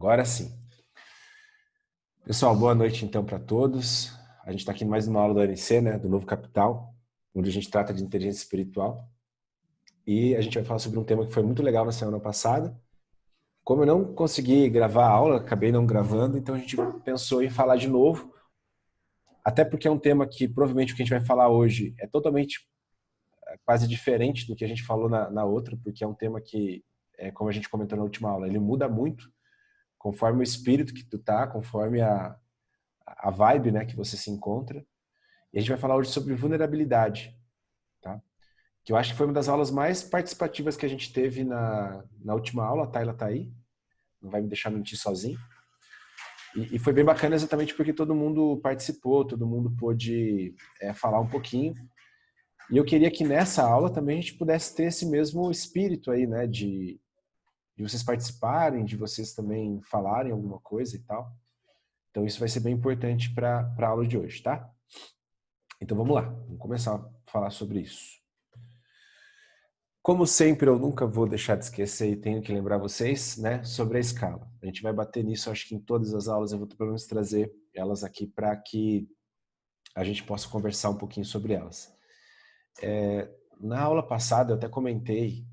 Agora sim. Pessoal, boa noite então para todos. A gente está aqui em mais uma aula do ANC, né, do Novo Capital, onde a gente trata de inteligência espiritual. E a gente vai falar sobre um tema que foi muito legal na semana passada. Como eu não consegui gravar a aula, acabei não gravando, então a gente pensou em falar de novo. Até porque é um tema que provavelmente o que a gente vai falar hoje é totalmente quase diferente do que a gente falou na outra, porque é um tema que, como a gente comentou na última aula, ele muda muito conforme o espírito que tu tá, conforme a vibe, né, que você se encontra. E a gente vai falar hoje sobre vulnerabilidade, tá? Que eu acho que foi uma das aulas mais participativas que a gente teve na última aula. A Tayla tá aí, não vai me deixar mentir sozinho. E foi bem bacana exatamente porque todo mundo participou, todo mundo pôde falar um pouquinho. E eu queria que nessa aula também a gente pudesse ter esse mesmo espírito aí, né, de vocês participarem, de vocês também falarem alguma coisa e tal. Então isso vai ser bem importante para a aula de hoje, tá? Então vamos lá, vamos começar a falar sobre isso. Como sempre, eu nunca vou deixar de esquecer e tenho que lembrar vocês, né, sobre a escala. A gente vai bater nisso, acho que em todas as aulas eu vou pelo menos trazer elas aqui para que a gente possa conversar um pouquinho sobre elas. Na aula passada eu até comentei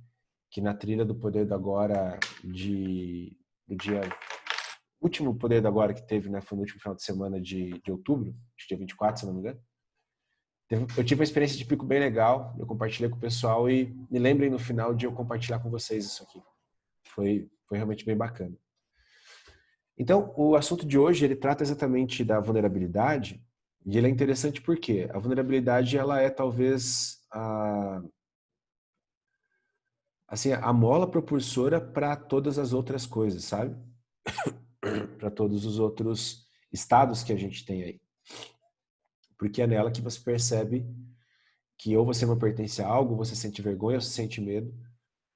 que na trilha do Poder do Agora do dia último Poder do Agora que teve, né, foi no último final de semana de outubro, dia 24, se não me engano. Eu tive uma experiência de pico bem legal, eu compartilhei com o pessoal e me lembrem no final de eu compartilhar com vocês isso aqui. Foi realmente bem bacana. Então, o assunto de hoje, ele trata exatamente da vulnerabilidade, e ele é interessante porque a vulnerabilidade, ela é talvez a mola propulsora para todas as outras coisas, sabe? Para todos os outros estados que a gente tem aí. Porque é nela que você percebe que ou você não pertence a algo, você sente vergonha, ou você sente medo,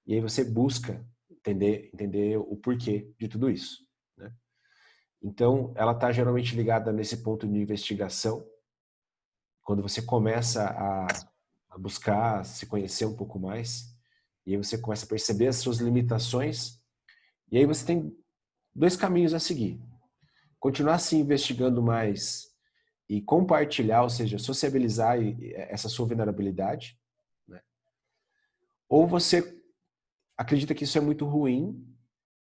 e aí você busca entender o porquê de tudo isso, né? Então, ela está geralmente ligada nesse ponto de investigação, quando você começa a buscar se conhecer um pouco mais, e aí você começa a perceber as suas limitações, e aí você tem dois caminhos a seguir. Continuar se investigando mais e compartilhar, ou seja, sociabilizar essa sua vulnerabilidade, né? Ou você acredita que isso é muito ruim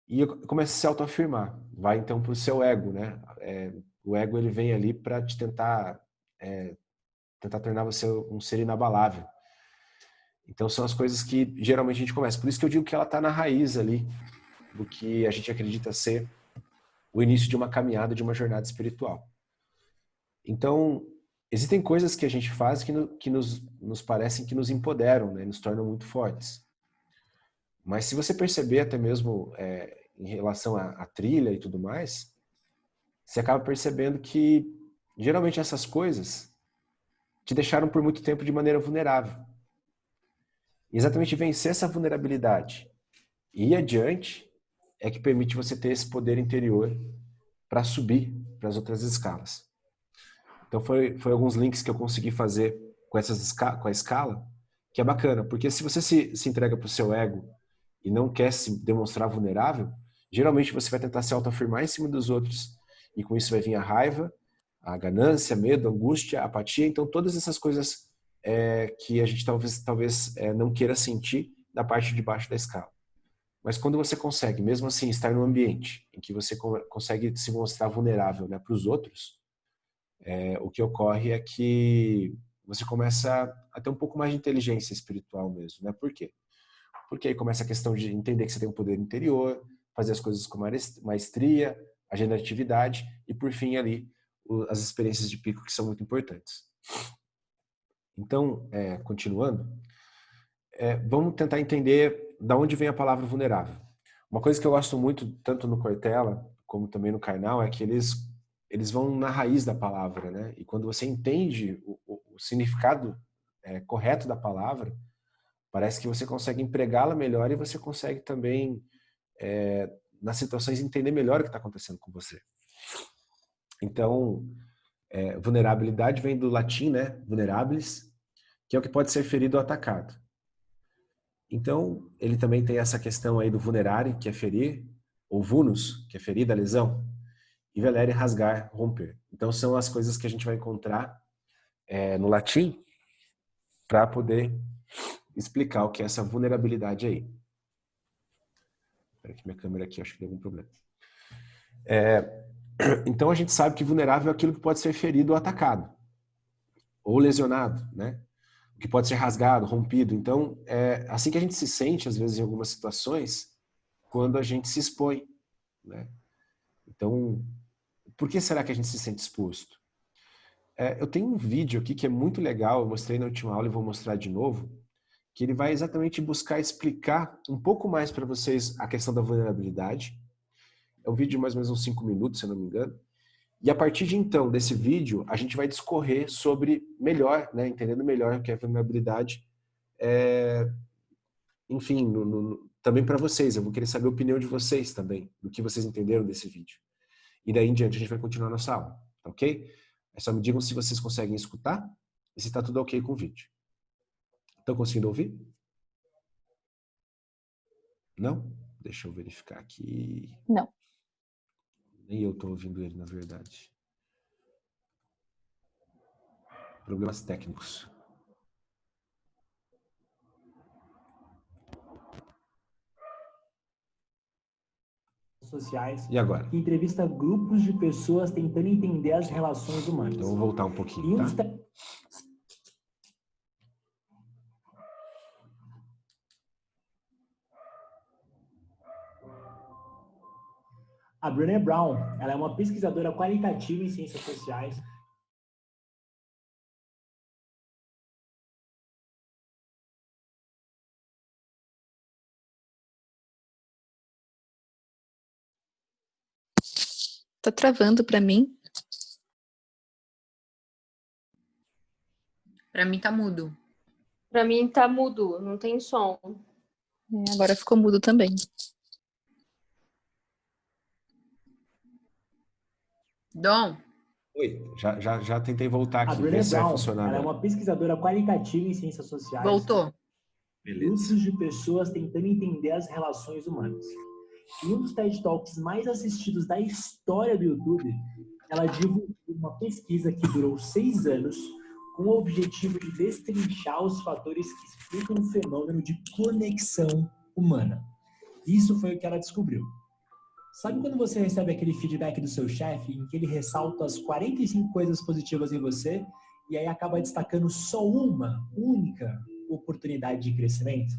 e começa a se autoafirmar. Vai então para o seu ego, né? O ego ele vem ali para te tentar tornar você um ser inabalável. Então são as coisas que geralmente a gente começa. Por isso que eu digo que ela está na raiz ali do que a gente acredita ser o início de uma caminhada, de uma jornada espiritual. Então, existem coisas que a gente faz que nos parecem que nos empoderam, né? Nos tornam muito fortes. Mas se você perceber até mesmo em relação à trilha e tudo mais, você acaba percebendo que geralmente essas coisas te deixaram por muito tempo de maneira vulnerável. E exatamente vencer essa vulnerabilidade e ir adiante é que permite você ter esse poder interior para subir para as outras escalas. Então foi alguns links que eu consegui fazer com a escala, que é bacana, porque se você se entrega para o seu ego e não quer se demonstrar vulnerável, geralmente você vai tentar se autoafirmar em cima dos outros, e com isso vai vir a raiva, a ganância, medo, angústia, apatia. Então todas essas coisas que a gente talvez não queira sentir da parte de baixo da escala. Mas quando você consegue, mesmo assim, estar num ambiente em que você consegue se mostrar vulnerável, né, para os outros, o que ocorre é que você começa a ter um pouco mais de inteligência espiritual mesmo, né? Por quê? Porque aí começa a questão de entender que você tem um poder interior, fazer as coisas com maestria, a generatividade e, por fim, ali, as experiências de pico que são muito importantes. Então, continuando, vamos tentar entender da onde vem a palavra vulnerável. Uma coisa que eu gosto muito, tanto no Cortella como também no Karnal, é que eles vão na raiz da palavra, né? E quando você entende o significado correto da palavra, parece que você consegue empregá-la melhor e você consegue também, nas situações, entender melhor o que está acontecendo com você. Então, vulnerabilidade vem do latim, né? Vulnerabilis, que é o que pode ser ferido ou atacado. Então, ele também tem essa questão aí do vulnerare, que é ferir, ou vulnus, que é ferida, lesão, e velere, rasgar, romper. Então são as coisas que a gente vai encontrar no latim para poder explicar o que é essa vulnerabilidade aí. Espera que minha câmera aqui, acho que deu algum problema. Então a gente sabe que vulnerável é aquilo que pode ser ferido ou atacado, ou lesionado, né? Que pode ser rasgado, rompido. Então é assim que a gente se sente, às vezes, em algumas situações, quando a gente se expõe, né? Então, por que será que a gente se sente exposto? Eu tenho um vídeo aqui que é muito legal, eu mostrei na última aula e vou mostrar de novo, que ele vai exatamente buscar explicar um pouco mais para vocês a questão da vulnerabilidade. É um vídeo de mais ou menos uns 5 minutos, se eu não me engano. E a partir de então, desse vídeo, a gente vai discorrer sobre melhor, né, entendendo melhor o que é vulnerabilidade. Enfim, também para vocês, eu vou querer saber a opinião de vocês também, do que vocês entenderam desse vídeo. E daí em diante a gente vai continuar nossa aula, tá ok? É só me digam se vocês conseguem escutar e se está tudo ok com o vídeo. Estão conseguindo ouvir? Não? Deixa eu verificar aqui. Não. Nem eu estou ouvindo ele, na verdade. Problemas técnicos. Sociais. E agora? Que entrevista grupos de pessoas tentando entender as relações humanas. Então vou voltar um pouquinho, tá? A Brené Brown, ela é uma pesquisadora qualitativa em ciências sociais. Tá travando para mim. Para mim tá mudo. Para mim tá mudo, não tem som. Agora ficou mudo também. Dom? Oi, já tentei voltar aqui, A Brené ver se vai Brown, funcionar ela é agora. uma pesquisadora qualitativa em ciências sociais. Voltou. Beleza. Grupos de pessoas tentando entender as relações humanas. Em um dos TED Talks mais assistidos da história do YouTube, ela divulgou uma pesquisa que durou 6 anos com o objetivo de destrinchar os fatores que explicam o fenômeno de conexão humana. Isso foi o que ela descobriu. Sabe quando você recebe aquele feedback do seu chefe em que ele ressalta as 45 coisas positivas em você e aí acaba destacando só uma única oportunidade de crescimento?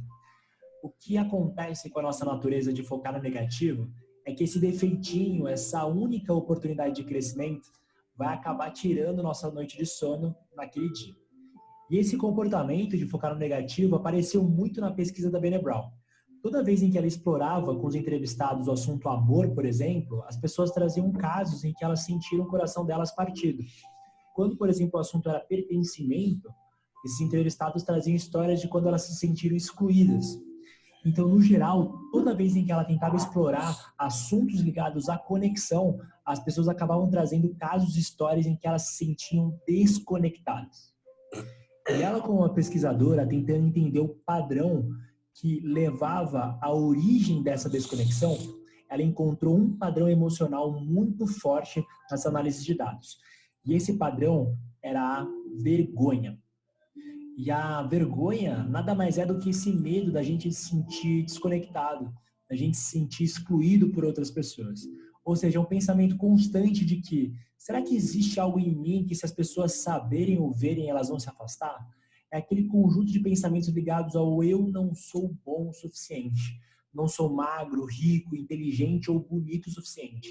O que acontece com a nossa natureza de focar no negativo é que esse defeitinho, essa única oportunidade de crescimento, vai acabar tirando nossa noite de sono naquele dia. E esse comportamento de focar no negativo apareceu muito na pesquisa da Brené Brown. Toda vez em que ela explorava com os entrevistados o assunto amor, por exemplo, as pessoas traziam casos em que elas sentiram o coração delas partido. Quando, por exemplo, o assunto era pertencimento, esses entrevistados traziam histórias de quando elas se sentiram excluídas. Então, no geral, toda vez em que ela tentava explorar assuntos ligados à conexão, as pessoas acabavam trazendo casos e histórias em que elas se sentiam desconectadas. E ela, como uma pesquisadora, tentando entender o padrão que levava à origem dessa desconexão, ela encontrou um padrão emocional muito forte nas análises de dados. E esse padrão era a vergonha. E a vergonha nada mais é do que esse medo da gente se sentir desconectado, da gente se sentir excluído por outras pessoas. Ou seja, é um pensamento constante de que, será que existe algo em mim que se as pessoas saberem ou verem, elas vão se afastar? É aquele conjunto de pensamentos ligados ao eu não sou bom o suficiente, não sou magro, rico, inteligente ou bonito o suficiente.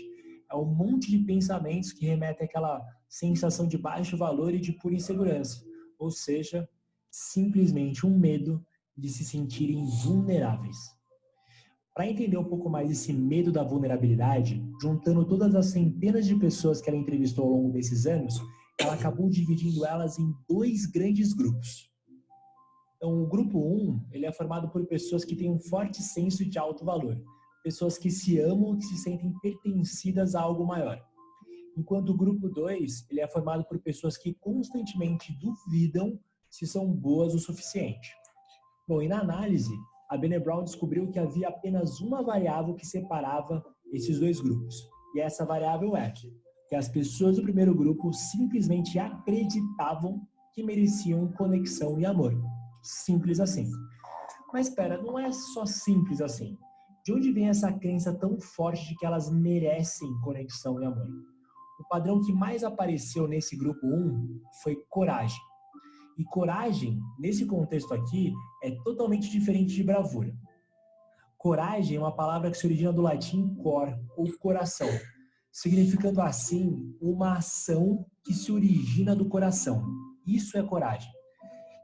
É um monte de pensamentos que remetem àquela sensação de baixo valor e de pura insegurança. Ou seja, simplesmente um medo de se sentirem vulneráveis. Para entender um pouco mais esse medo da vulnerabilidade, juntando todas as centenas de pessoas que ela entrevistou ao longo desses anos, ela acabou dividindo elas em 2 grandes grupos. Então, o grupo 1, ele é formado por pessoas que têm um forte senso de alto valor, pessoas que se amam e que se sentem pertencidas a algo maior. Enquanto o grupo 2, ele é formado por pessoas que constantemente duvidam se são boas o suficiente. Bom, e na análise, a Brené Brown descobriu que havia apenas uma variável que separava esses dois grupos. E essa variável é que as pessoas do primeiro grupo simplesmente acreditavam que mereciam conexão e amor. Simples assim. Mas espera, não é só simples assim. De onde vem essa crença tão forte de que elas merecem conexão e amor? O padrão que mais apareceu nesse grupo 1 foi coragem. E coragem, nesse contexto aqui, é totalmente diferente de bravura. Coragem é uma palavra que se origina do latim cor, ou coração, significando assim uma ação que se origina do coração. Isso é coragem.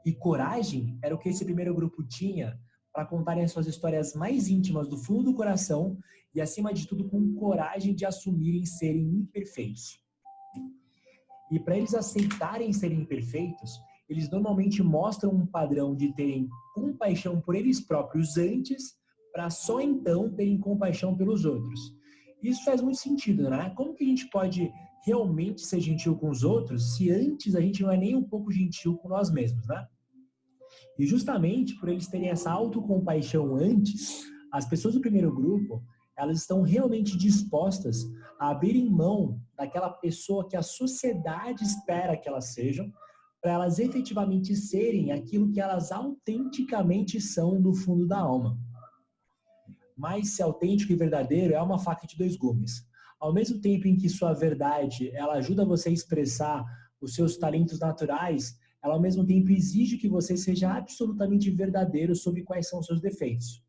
E coragem era o que esse primeiro grupo tinha para contarem as suas histórias mais íntimas do fundo do coração e, acima de tudo, com coragem de assumirem serem imperfeitos. E para eles aceitarem serem imperfeitos, eles normalmente mostram um padrão de terem compaixão por eles próprios antes, para só então terem compaixão pelos outros. Isso faz muito sentido, né? Como que a gente pode realmente ser gentil com os outros se antes a gente não é nem um pouco gentil com nós mesmos, né? E justamente por eles terem essa autocompaixão antes, as pessoas do primeiro grupo, elas estão realmente dispostas a abrirem mão daquela pessoa que a sociedade espera que elas sejam, para elas efetivamente serem aquilo que elas autenticamente são do fundo da alma. Mas ser autêntico e verdadeiro é uma faca de dois gumes. Ao mesmo tempo em que sua verdade, ela ajuda você a expressar os seus talentos naturais, ela ao mesmo tempo exige que você seja absolutamente verdadeiro sobre quais são os seus defeitos.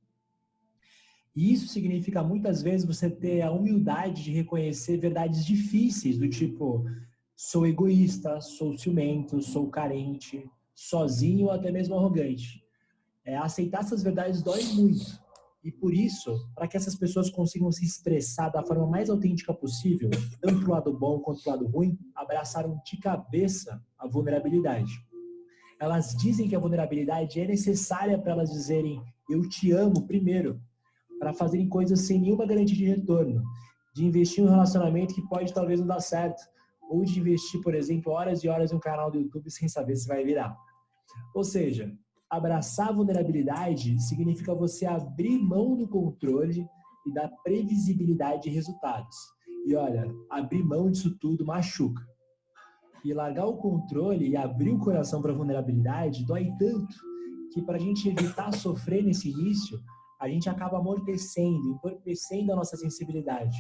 E isso significa muitas vezes você ter a humildade de reconhecer verdades difíceis, do tipo, sou egoísta, sou ciumento, sou carente, sozinho ou até mesmo arrogante. Aceitar essas verdades dói muito. E por isso, para que essas pessoas consigam se expressar da forma mais autêntica possível, tanto pro lado bom quanto pro lado ruim, abraçaram de cabeça a vulnerabilidade. Elas dizem que a vulnerabilidade é necessária para elas dizerem eu te amo primeiro, para fazerem coisas sem nenhuma garantia de retorno, de investir em um relacionamento que pode talvez não dar certo, ou de investir, por exemplo, horas e horas em um canal do YouTube sem saber se vai virar. Ou seja, abraçar a vulnerabilidade significa você abrir mão do controle e da previsibilidade de resultados. E olha, abrir mão disso tudo machuca. E largar o controle e abrir o coração para a vulnerabilidade dói tanto que para a gente evitar sofrer nesse início, a gente acaba amortecendo, entorpecendo a nossa sensibilidade.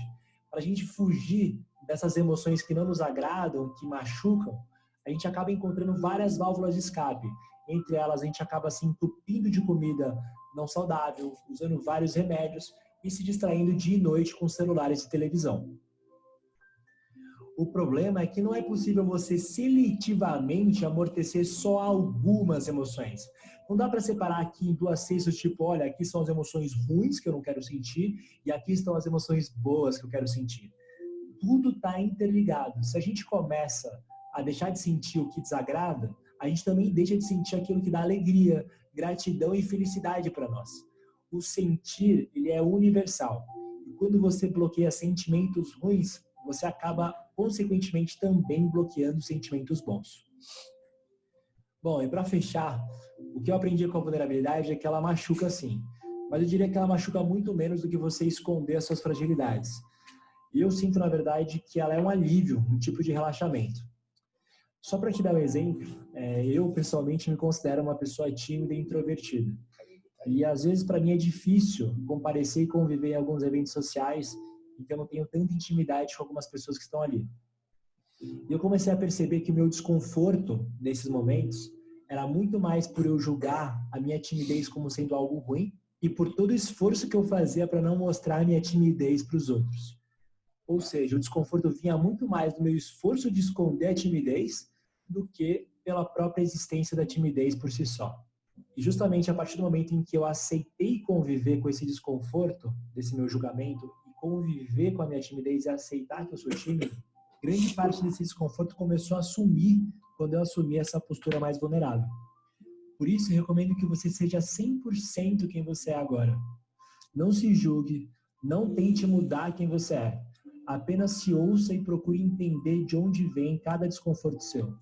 Para a gente fugir dessas emoções que não nos agradam, que machucam, a gente acaba encontrando várias válvulas de escape. Entre elas, a gente acaba se entupindo de comida não saudável, usando vários remédios e se distraindo dia e noite com celulares e televisão. O problema é que não é possível você seletivamente amortecer só algumas emoções. Não dá para separar aqui em duas cestas, tipo, olha, aqui são as emoções ruins que eu não quero sentir e aqui estão as emoções boas que eu quero sentir. Tudo está interligado. Se a gente começa a deixar de sentir o que desagrada, a gente também deixa de sentir aquilo que dá alegria, gratidão e felicidade para nós. O sentir, ele é universal. E quando você bloqueia sentimentos ruins, você acaba, consequentemente, também bloqueando sentimentos bons. Bom, e para fechar, o que eu aprendi com a vulnerabilidade é que ela machuca sim. Mas eu diria que ela machuca muito menos do que você esconder as suas fragilidades. E eu sinto, na verdade, que ela é um alívio, um tipo de relaxamento. Só para te dar um exemplo, eu pessoalmente me considero uma pessoa tímida e introvertida. E às vezes para mim é difícil comparecer e conviver em alguns eventos sociais em que eu não tenho tanta intimidade com algumas pessoas que estão ali. E eu comecei a perceber que o meu desconforto nesses momentos era muito mais por eu julgar a minha timidez como sendo algo ruim e por todo o esforço que eu fazia para não mostrar a minha timidez para os outros. Ou seja, o desconforto vinha muito mais do meu esforço de esconder a timidez do que pela própria existência da timidez por si só. E justamente a partir do momento em que eu aceitei conviver com esse desconforto, desse meu julgamento, e conviver com a minha timidez e aceitar que eu sou tímido, grande parte desse desconforto começou a sumir quando eu assumi essa postura mais vulnerável. Por isso, eu recomendo que você seja 100% quem você é agora. Não se julgue, não tente mudar quem você é. Apenas se ouça e procure entender de onde vem cada desconforto seu.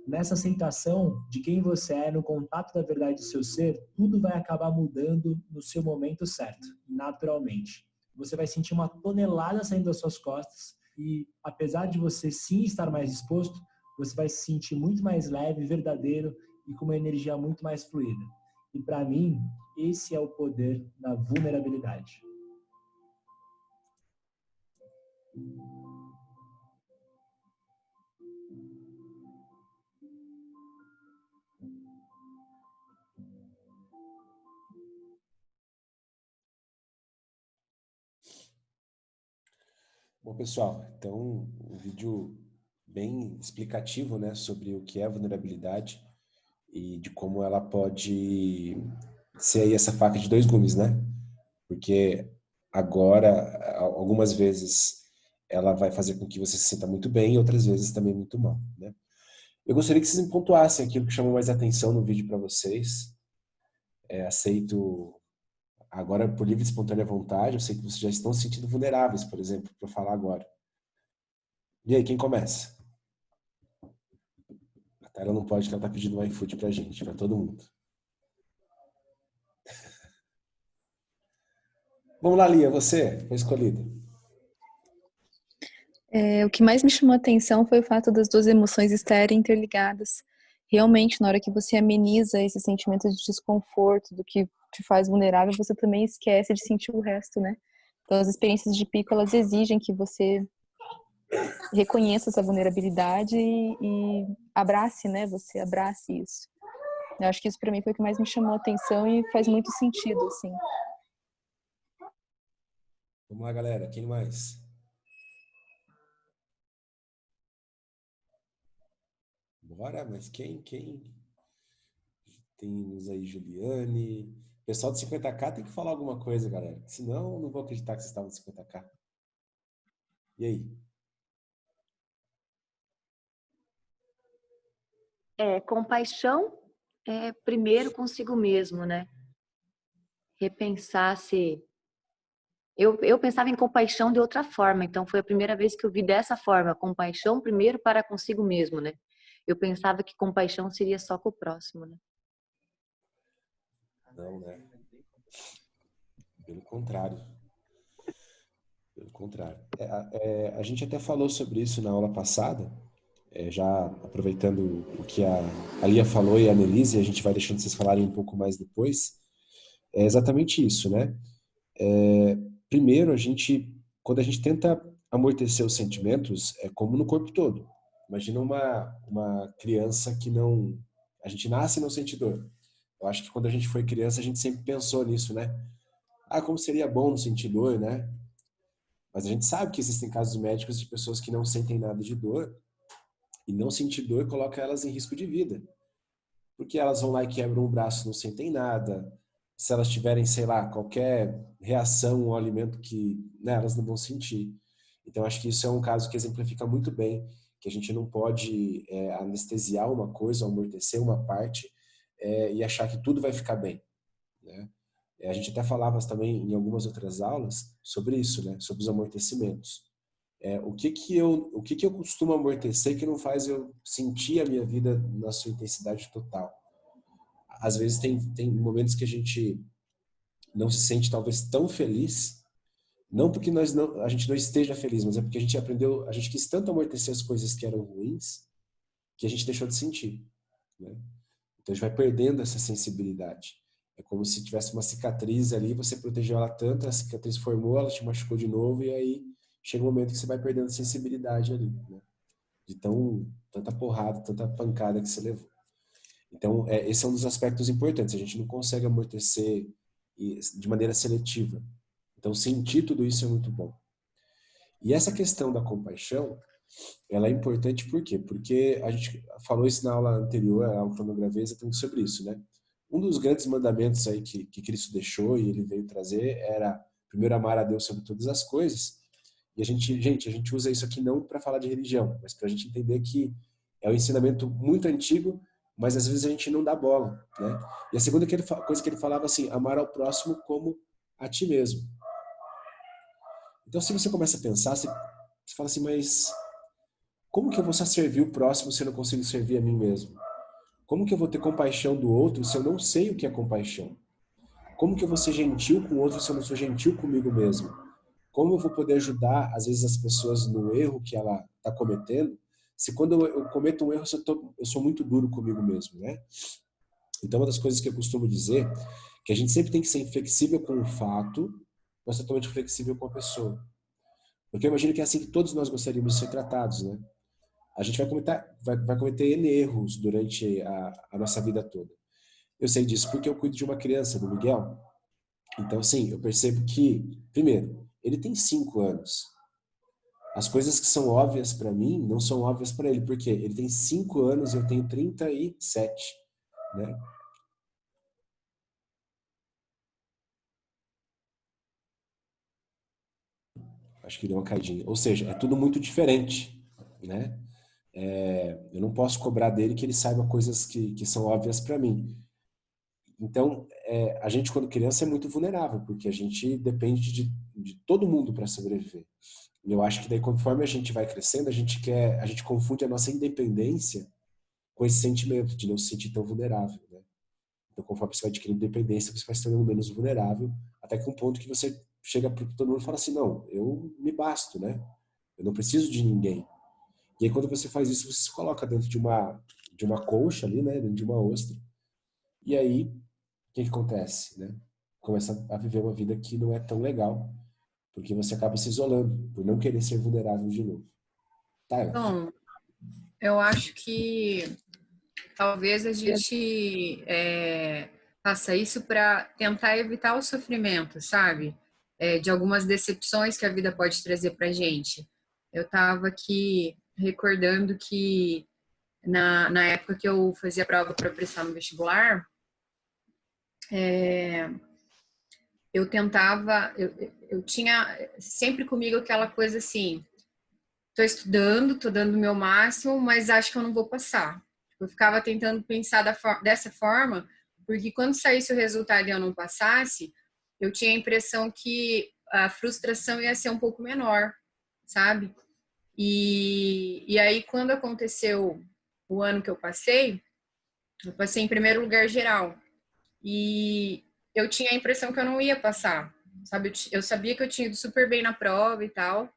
Nessa aceitação de quem você é, no contato da verdade do seu ser, tudo vai acabar mudando no seu momento certo, naturalmente. você vai sentir uma tonelada saindo das suas costas e, apesar de você sim estar mais disposto, você vai se sentir muito mais leve, verdadeiro e com uma energia muito mais fluida. E para mim, esse é o poder da vulnerabilidade. Bom, pessoal, então um vídeo bem explicativo, né, sobre o que é vulnerabilidade e de como ela pode ser aí essa faca de dois gumes, né? Porque agora, algumas vezes, ela vai fazer com que você se sinta muito bem e outras vezes também muito mal, né? Eu gostaria que vocês me pontuassem aquilo que chamou mais atenção no vídeo para vocês. Aceito agora por livre e espontânea vontade, eu sei que vocês já estão se sentindo vulneráveis, por exemplo, para falar agora. E aí, quem começa? A Tayla não pode, que ela tá pedindo um iFood pra gente, pra todo mundo. Vamos lá, Lia, você foi escolhida. O que mais me chamou a atenção foi o fato das duas emoções estarem interligadas. Realmente, na hora que você ameniza esse sentimento de desconforto, do que te faz vulnerável, você também esquece de sentir o resto, né? Então, as experiências de pico, elas exigem que você reconheça essa vulnerabilidade e abrace, né? Você abrace isso. Eu acho que isso para mim foi o que mais me chamou a atenção e faz muito sentido, assim. Vamos lá, galera, quem mais? Bora, mas quem? Temos aí Juliane. O pessoal do 50K tem que falar alguma coisa, galera. Senão, eu não vou acreditar que vocês estavam no 50K. E aí? Compaixão é primeiro consigo mesmo, né? Repensar se... Eu pensava em compaixão de outra forma, então foi a primeira vez que eu vi dessa forma, compaixão primeiro para consigo mesmo, né? Eu pensava que compaixão seria só com o próximo, né? Não, né? Pelo contrário. Pelo contrário. A gente até falou sobre isso na aula passada, já aproveitando o que a Lia falou e a Annelise, a gente vai deixando vocês falarem um pouco mais depois. É exatamente isso, né? Primeiro, quando a gente tenta amortecer os sentimentos, é como no corpo todo. Imagina uma criança que não... A gente nasce e não sente dor. Eu acho que quando a gente foi criança, a gente sempre pensou nisso, né? Como seria bom não sentir dor, né? Mas a gente sabe que existem casos médicos de pessoas que não sentem nada de dor, e não sentir dor coloca elas em risco de vida. Porque elas vão lá e quebram o braço, não sentem nada. Se elas tiverem, sei lá, qualquer reação ao alimento que, né, elas não vão sentir. Então, acho que isso é um caso que exemplifica muito bem que a gente não pode anestesiar uma coisa, amortecer uma parte e achar que tudo vai ficar bem, né? A gente até falava também em algumas outras aulas sobre isso, né? Sobre os amortecimentos. O que que eu costumo amortecer que não faz eu sentir a minha vida na sua intensidade total? Às vezes tem momentos que a gente não se sente talvez tão feliz, não porque a gente não esteja feliz, mas é porque a gente aprendeu, a gente quis tanto amortecer as coisas que eram ruins, que a gente deixou de sentir, né? Então a gente vai perdendo essa sensibilidade. É como se tivesse uma cicatriz ali, você protegeu ela tanto, a cicatriz formou, ela te machucou de novo, e aí chega um momento que você vai perdendo a sensibilidade ali, né? De tanta porrada, tanta pancada que você levou. Então, esse é um dos aspectos importantes. A gente não consegue amortecer de maneira seletiva. Então, sentir tudo isso é muito bom. E essa questão da compaixão, ela é importante por quê? Porque a gente falou isso na aula anterior, a aula que eu gravei exatamente sobre isso, né? Um dos grandes mandamentos aí que Cristo deixou e ele veio trazer era primeiro amar a Deus sobre todas as coisas. E a gente usa isso aqui não para falar de religião, mas para a gente entender que é um ensinamento muito antigo, mas às vezes a gente não dá bola, né? E a segunda coisa que ele falava assim, amar ao próximo como a ti mesmo. Então, se você começa a pensar, você fala assim, mas como que eu vou só servir o próximo se eu não consigo servir a mim mesmo? Como que eu vou ter compaixão do outro se eu não sei o que é compaixão? Como que eu vou ser gentil com o outro se eu não sou gentil comigo mesmo? Como eu vou poder ajudar, às vezes, as pessoas no erro que ela está cometendo, se quando eu cometo um erro, eu sou muito duro comigo mesmo, né? Então, uma das coisas que eu costumo dizer é que a gente sempre tem que ser inflexível com o fato, mas totalmente flexível com a pessoa. Porque eu imagino que é assim que todos nós gostaríamos de ser tratados, né? A gente vai cometer N erros durante a nossa vida toda. Eu sei disso porque eu cuido de uma criança, do Miguel. Então, sim, eu percebo que, primeiro, ele tem 5 anos. As coisas que são óbvias para mim não são óbvias para ele, porque ele tem 5 anos e eu tenho 37, né? Acho que deu uma caidinha. Ou seja, é tudo muito diferente, né? Eu não posso cobrar dele que ele saiba coisas que são óbvias para mim. Então, a gente, quando criança, é muito vulnerável, porque a gente depende de todo mundo para sobreviver. E eu acho que daí, conforme a gente vai crescendo, a gente confunde a nossa independência com esse sentimento de não se sentir tão vulnerável, né? Então, conforme você vai adquirindo independência, você vai se tornando menos vulnerável, até que um ponto que você chega para todo mundo e fala assim, não, eu me basto, né? Eu não preciso de ninguém. E aí, quando você faz isso, você se coloca dentro de uma colcha ali, né? Dentro de uma ostra. E aí, o que acontece, né? Começa a viver uma vida que não é tão legal, porque você acaba se isolando, por não querer ser vulnerável de novo. Tyler? Bom, eu acho que talvez a gente faça isso para tentar evitar o sofrimento, sabe? De algumas decepções que a vida pode trazer para gente. Eu estava aqui recordando que na época que eu fazia prova para prestar no vestibular, eu tentava, eu tinha sempre comigo aquela coisa assim, estou estudando, estou dando o meu máximo, mas acho que eu não vou passar. Eu ficava tentando pensar dessa forma, porque quando saísse o resultado e eu não passasse, eu tinha a impressão que a frustração ia ser um pouco menor, sabe? E aí, quando aconteceu o ano que eu passei em primeiro lugar geral. E eu tinha a impressão que eu não ia passar, sabe? Eu sabia que eu tinha ido super bem na prova e tal,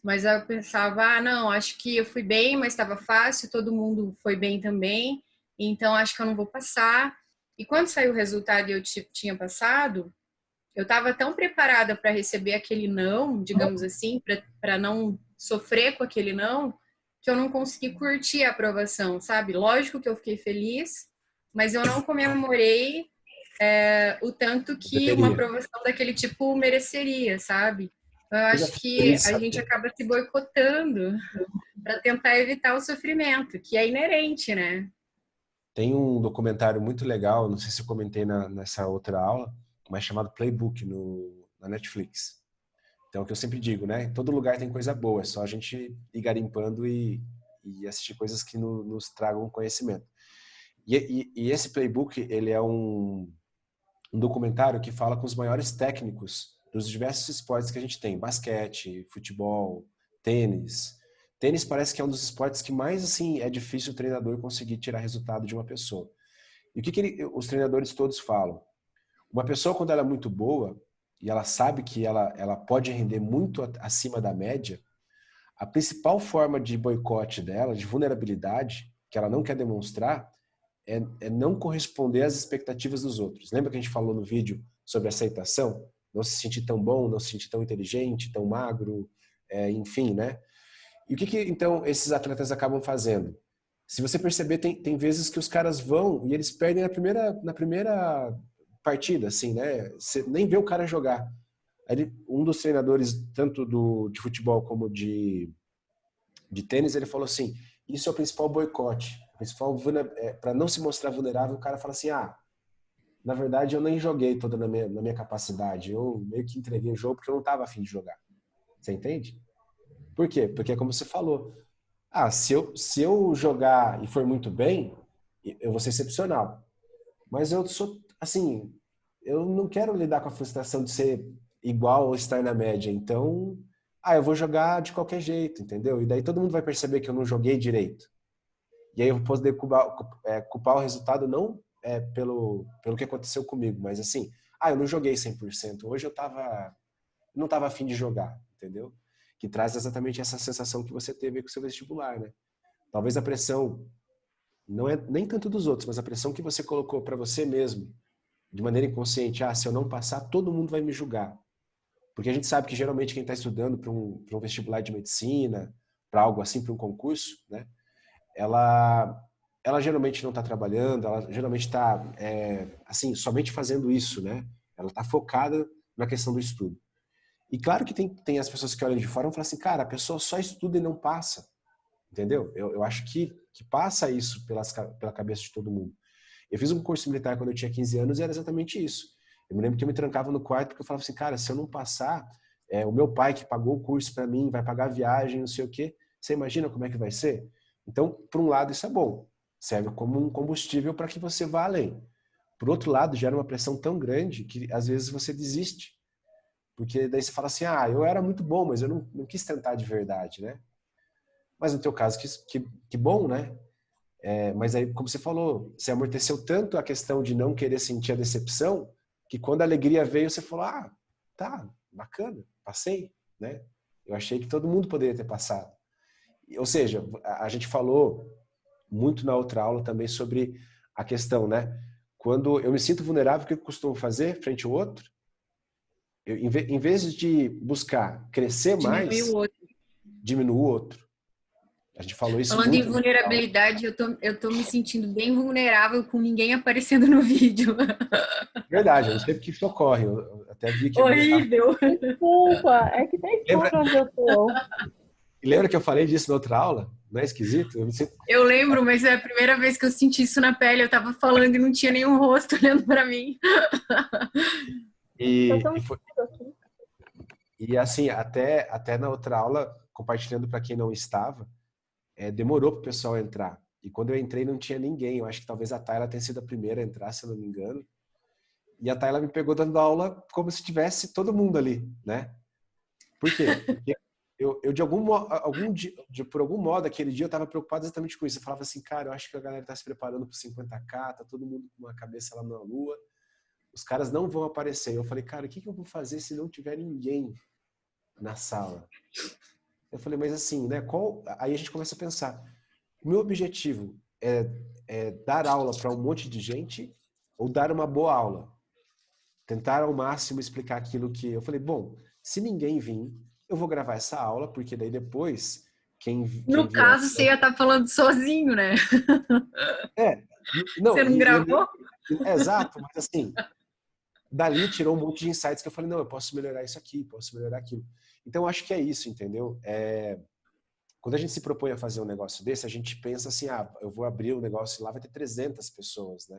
mas eu pensava, ah, não, acho que eu fui bem, mas estava fácil, todo mundo foi bem também, então acho que eu não vou passar. E quando saiu o resultado e eu tinha passado, eu estava tão preparada para receber aquele não, digamos assim, para não sofrer com aquele não, que eu não consegui curtir a aprovação, sabe? Lógico que eu fiquei feliz, mas eu não comemorei o tanto que uma Deveria. aprovação daquele tipo mereceria, sabe? Eu Eu já acho fico que feliz, a gente sabe? acaba se boicotando para tentar evitar o sofrimento, que é inerente, né? Tem um documentário muito legal, não sei se eu comentei nessa outra aula, mas chamado Playbook na Netflix. Então, é o que eu sempre digo, né? Em todo lugar tem coisa boa, é só a gente ir garimpando e assistir coisas que nos tragam conhecimento. E esse Playbook, ele é um documentário que fala com os maiores técnicos dos diversos esportes que a gente tem. Basquete, futebol, tênis. Tênis parece que é um dos esportes que mais assim é difícil o treinador conseguir tirar resultado de uma pessoa. E o que os treinadores todos falam? Uma pessoa, quando ela é muito boa e ela sabe que ela pode render muito acima da média, a principal forma de boicote dela, de vulnerabilidade, que ela não quer demonstrar, é não corresponder às expectativas dos outros. Lembra que a gente falou no vídeo sobre aceitação? Não se sentir tão bom, não se sentir tão inteligente, tão magro, enfim, né? E o que então esses atletas acabam fazendo? Se você perceber, tem vezes que os caras vão e eles perdem na primeira partida, assim, né? Você nem vê o cara jogar. Aí um dos treinadores, tanto de futebol como de tênis, ele falou assim, isso é o principal boicote. Para não se mostrar vulnerável, o cara fala assim, na verdade eu nem joguei toda na minha capacidade, eu meio que entreguei o jogo porque eu não estava afim de jogar. Você entende? Por quê? Porque é como você falou, se eu jogar e for muito bem, eu vou ser excepcional. Mas eu sou, assim, eu não quero lidar com a frustração de ser igual ou estar na média. Então, eu vou jogar de qualquer jeito, entendeu? E daí todo mundo vai perceber que eu não joguei direito. E aí eu vou poder culpar o resultado não pelo que aconteceu comigo, mas assim, eu não joguei 100%. Hoje eu tava não estava afim de jogar, entendeu? Que traz exatamente essa sensação que você teve com o seu vestibular, né? Talvez a pressão não é nem tanto dos outros, mas a pressão que você colocou para você mesmo, de maneira inconsciente, se eu não passar, todo mundo vai me julgar. Porque a gente sabe que geralmente quem está estudando para um vestibular de medicina, para algo assim, para um concurso, né? Ela geralmente não está trabalhando, ela geralmente está, assim, somente fazendo isso, né? Ela está focada na questão do estudo. E claro que tem as pessoas que olham de fora e falam assim, cara, a pessoa só estuda e não passa. Entendeu? Eu acho que passa isso pela cabeça de todo mundo. Eu fiz um curso militar quando eu tinha 15 anos e era exatamente isso. Eu me lembro que eu me trancava no quarto porque eu falava assim, cara, se eu não passar, o meu pai que pagou o curso para mim, vai pagar a viagem, não sei o quê. Você imagina como é que vai ser? Então, por um lado, isso é bom. Serve como um combustível para que você vá além. Por outro lado, gera uma pressão tão grande que às vezes você desiste. Porque daí você fala assim, eu era muito bom, mas eu não quis tentar de verdade, né? Mas no teu caso, que bom, né? Mas aí, como você falou, você amorteceu tanto a questão de não querer sentir a decepção, que quando a alegria veio, você falou, tá, bacana, passei, né? Eu achei que todo mundo poderia ter passado. Ou seja, a gente falou muito na outra aula também sobre a questão, né? Quando eu me sinto vulnerável, o que eu costumo fazer frente ao outro? Em vez de buscar crescer Diminui mais, o outro. diminuo o outro. A gente falou isso Falando em muito. vulnerabilidade, eu tô me sentindo bem vulnerável com ninguém aparecendo no vídeo. Verdade, eu não sei porque isso ocorre. Eu até vi que a minha... Horrível. Desculpa, é que tá escuro onde eu tô. E lembra que eu falei disso na outra aula? Não é esquisito? Eu me sinto... Eu lembro, mas é a primeira vez que eu senti isso na pele. Eu tava falando e não tinha nenhum rosto olhando pra mim. E, Então, e, foi- e assim, até na outra aula, compartilhando para quem não estava, demorou para o pessoal entrar. E quando eu entrei não tinha ninguém. Eu acho que talvez a Tayla tenha sido a primeira a entrar, se eu não me engano. E a Tayla me pegou dando aula como se tivesse todo mundo ali, né? Por quê? Porque eu por algum modo, aquele dia eu estava preocupado exatamente com isso. Eu falava assim, cara, eu acho que a galera está se preparando para o 50K, tá todo mundo com uma cabeça lá na lua. Os caras não vão aparecer. Eu falei, cara, o que eu vou fazer se não tiver ninguém na sala? Eu falei, mas assim, né? Aí a gente começa a pensar. O meu objetivo é dar aula para um monte de gente ou dar uma boa aula? Tentar ao máximo explicar aquilo que... Eu falei, bom, se ninguém vir, eu vou gravar essa aula, porque daí depois, quem No vier... caso, você ia estar falando sozinho, né? É, Você não, não gravou? exato, mas assim, dali tirou um monte de insights que eu falei, não, eu posso melhorar isso aqui, posso melhorar aquilo. Então, eu acho que é isso, entendeu? Quando a gente se propõe a fazer um negócio desse, a gente pensa assim, eu vou abrir um negócio e lá vai ter 300 pessoas, né?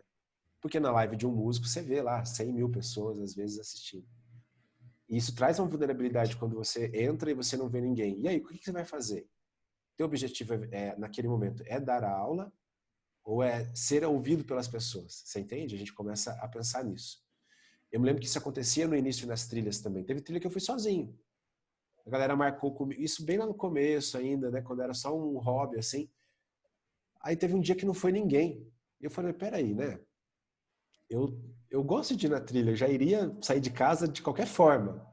Porque na live de um músico você vê lá 100 mil pessoas às vezes assistindo. E isso traz uma vulnerabilidade quando você entra e você não vê ninguém. E aí, o que você vai fazer? Teu objetivo naquele momento é dar a aula ou é ser ouvido pelas pessoas? Você entende? A gente começa a pensar nisso. Eu me lembro que isso acontecia no início nas trilhas também. Teve trilha que eu fui sozinho. A galera marcou comigo, isso bem lá no começo ainda, né? Quando era só um hobby, assim. Aí teve um dia que não foi ninguém. E eu falei, peraí, né? Eu gosto de ir na trilha, eu já iria sair de casa de qualquer forma.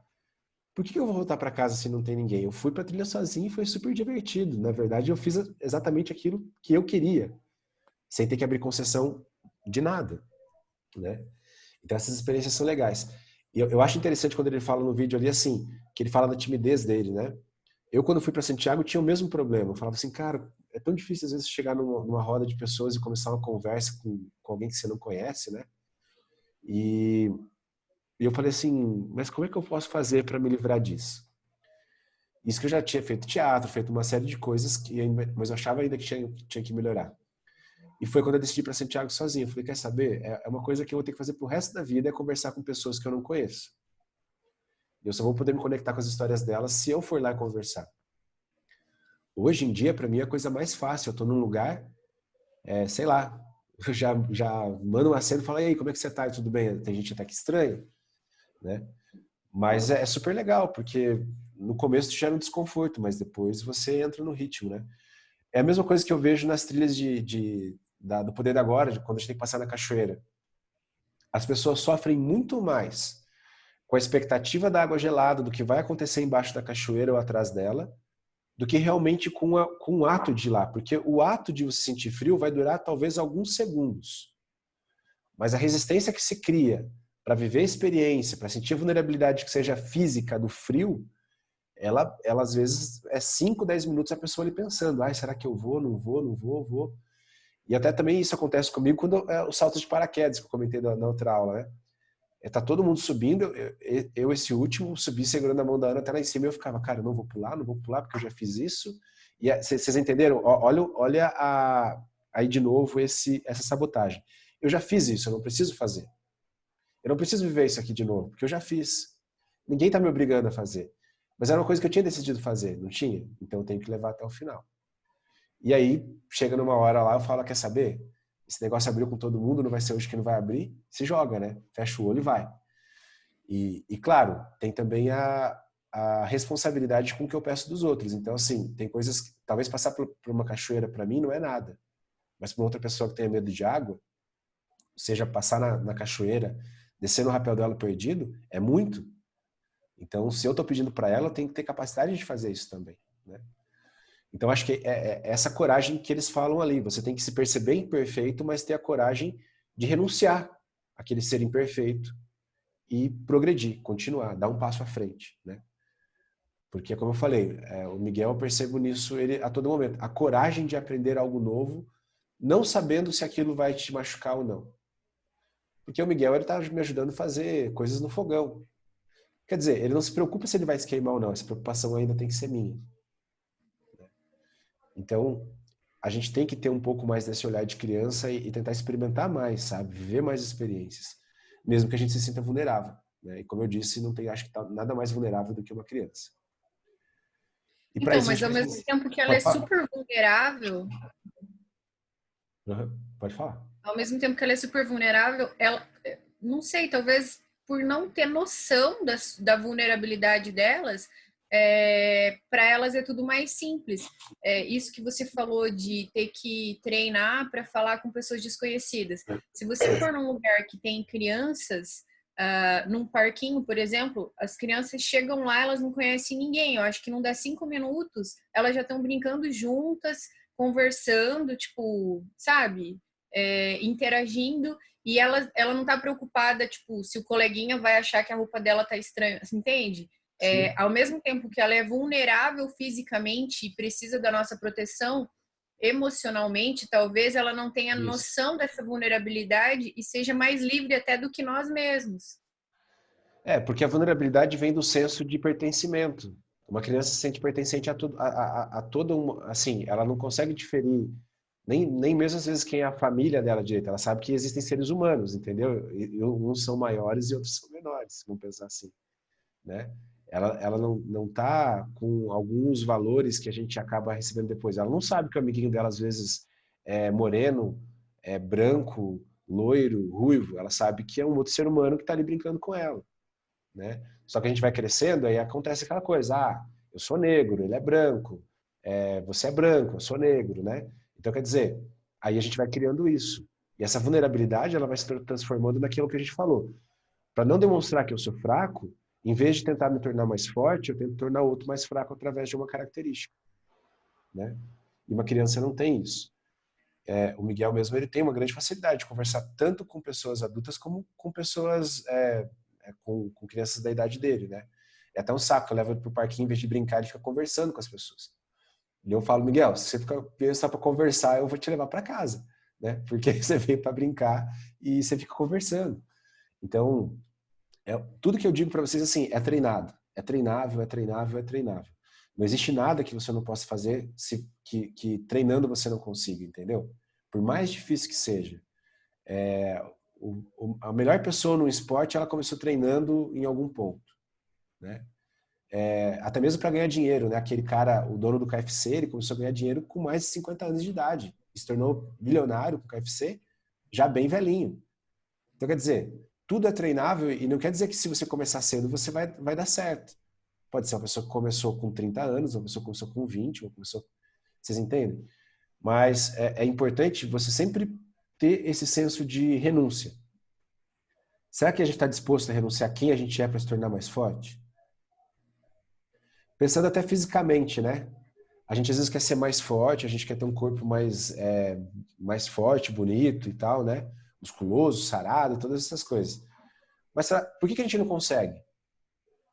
Por que eu vou voltar para casa se não tem ninguém? Eu fui para a trilha sozinho e foi super divertido. Na verdade, eu fiz exatamente aquilo que eu queria, sem ter que abrir concessão de nada, né? Então essas experiências são legais. E eu acho interessante quando ele fala no vídeo ali assim, que ele fala da timidez dele, né? Eu quando fui para Santiago tinha o mesmo problema. Eu falava assim, cara, é tão difícil às vezes chegar numa roda de pessoas e começar uma conversa com alguém que você não conhece, né? E eu falei assim, mas como é que eu posso fazer para me livrar disso? Isso que eu já tinha feito teatro, feito uma série de coisas, mas eu achava ainda que tinha que melhorar. E foi quando eu decidi para Santiago sozinho. Eu falei, quer saber? É uma coisa que eu vou ter que fazer pro resto da vida, é conversar com pessoas que eu não conheço. Eu só vou poder me conectar com as histórias delas se eu for lá conversar. Hoje em dia, para mim, é a coisa mais fácil. Eu tô num lugar, sei lá, eu já mando um aceno e falo, e aí, como é que você tá? E tudo bem? Tem gente até que estranha, né? Mas é super legal, porque no começo gera um desconforto, mas depois você entra no ritmo, né? É a mesma coisa que eu vejo nas trilhas do Poder da Agora, quando a gente tem que passar na cachoeira. As pessoas sofrem muito mais com a expectativa da água gelada, do que vai acontecer embaixo da cachoeira ou atrás dela, do que realmente com o ato de ir lá. Porque o ato de você sentir frio vai durar talvez alguns segundos. Mas a resistência que se cria para viver a experiência, para sentir a vulnerabilidade que seja física do frio, ela às vezes é 5, 10 minutos a pessoa ali pensando, será que eu vou, não vou, não vou, vou. E até também isso acontece comigo quando é o salto de paraquedas que eu comentei na outra aula, né? Tá todo mundo subindo, eu esse último subi segurando a mão da Ana até lá em cima e eu ficava, cara, eu não vou pular porque eu já fiz isso. E vocês entenderam? Olha aí de novo essa sabotagem. Eu já fiz isso, eu não preciso fazer. Eu não preciso viver isso aqui de novo, porque eu já fiz. Ninguém tá me obrigando a fazer. Mas era uma coisa que eu tinha decidido fazer, não tinha? Então eu tenho que levar até o final. E aí, chega numa hora lá, eu falo, quer saber? Esse negócio abriu com todo mundo, não vai ser hoje que não vai abrir, se joga, né? Fecha o olho e vai. E claro, tem também a responsabilidade com o que eu peço dos outros. Então, assim, tem coisas que talvez passar por uma cachoeira para mim não é nada. Mas para outra pessoa que tenha medo de água, seja passar na cachoeira, descer no rapel dela perdido, é muito. Então, se eu estou pedindo para ela, eu tenho que ter capacidade de fazer isso também, né? Então, acho que é essa coragem que eles falam ali. Você tem que se perceber imperfeito, mas ter a coragem de renunciar àquele ser imperfeito e progredir, continuar, dar um passo à frente, né? Porque, como eu falei, o Miguel, eu percebo nisso ele a todo momento. A coragem de aprender algo novo, não sabendo se aquilo vai te machucar ou não. Porque o Miguel, ele tá me ajudando a fazer coisas no fogão. Quer dizer, ele não se preocupa se ele vai se queimar ou não. Essa preocupação ainda tem que ser minha. Então, a gente tem que ter um pouco mais desse olhar de criança e tentar experimentar mais, sabe? Viver mais experiências. Mesmo que a gente se sinta vulnerável, né? E como eu disse, não tem, acho que tá nada mais vulnerável do que uma criança. E para Então, isso a mas gente ao precisa... mesmo tempo que ela é Pode falar. super vulnerável, Pode falar. ao mesmo tempo que ela é super vulnerável, ela, não sei, talvez por não ter noção da vulnerabilidade delas, para elas é tudo mais simples. Isso que você falou de ter que treinar para falar com pessoas desconhecidas. Se você for num lugar que tem crianças, num parquinho, por exemplo, as crianças chegam lá, elas não conhecem ninguém. Eu acho que não dá 5 minutos, elas já estão brincando juntas, conversando, tipo, sabe? Interagindo, e ela não tá preocupada, tipo, se o coleguinha vai achar que a roupa dela tá estranha, você entende? Ao mesmo tempo que ela é vulnerável fisicamente e precisa da nossa proteção, emocionalmente, talvez ela não tenha noção dessa vulnerabilidade e seja mais livre até do que nós mesmos. Porque a vulnerabilidade vem do senso de pertencimento. Uma criança se sente pertencente a todo assim, ela não consegue diferir nem mesmo às vezes quem é a família dela direito. Ela sabe que existem seres humanos, entendeu? E uns são maiores e outros são menores, vamos pensar assim, né? Ela não tá com alguns valores que a gente acaba recebendo depois. Ela não sabe que o amiguinho dela às vezes é moreno, é branco, loiro, ruivo. Ela sabe que é um outro ser humano que está ali brincando com ela, né? Só que a gente vai crescendo, aí acontece aquela coisa, eu sou negro, ele é branco, você é branco, eu sou negro, né? Então, quer dizer, aí a gente vai criando isso. E essa vulnerabilidade, ela vai se transformando naquilo que a gente falou. Para não demonstrar que eu sou fraco, em vez de tentar me tornar mais forte, eu tento tornar o outro mais fraco através de uma característica, né? E uma criança não tem isso. O Miguel mesmo, ele tem uma grande facilidade de conversar tanto com pessoas adultas como com pessoas, com crianças da idade dele, né? É até um saco, eu levo ele pro parquinho, em vez de brincar, ele fica conversando com as pessoas. E eu falo, Miguel, se você fica só para conversar, eu vou te levar para casa, né? Porque você veio para brincar e você fica conversando. Então, tudo que eu digo para vocês assim, é treinado, é treinável, é treinável, é treinável. Não existe nada que você não possa fazer que treinando você não consiga, entendeu? Por mais difícil que seja. A melhor pessoa no esporte, ela começou treinando em algum ponto, né? Até mesmo para ganhar dinheiro, né? Aquele cara, o dono do KFC, ele começou a ganhar dinheiro com mais de 50 anos de idade. Se tornou bilionário com o KFC, já bem velhinho. Então, quer dizer, tudo é treinável e não quer dizer que se você começar cedo, você vai dar certo. Pode ser uma pessoa que começou com 30 anos, uma pessoa que começou com 20, uma pessoa... Vocês entendem? Mas é importante você sempre ter esse senso de renúncia. Será que a gente está disposto a renunciar a quem a gente é para se tornar mais forte? Pensando até fisicamente, né? A gente às vezes quer ser mais forte, a gente quer ter um corpo mais forte, bonito e tal, né? Musculoso, sarado, todas essas coisas. Mas por que a gente não consegue?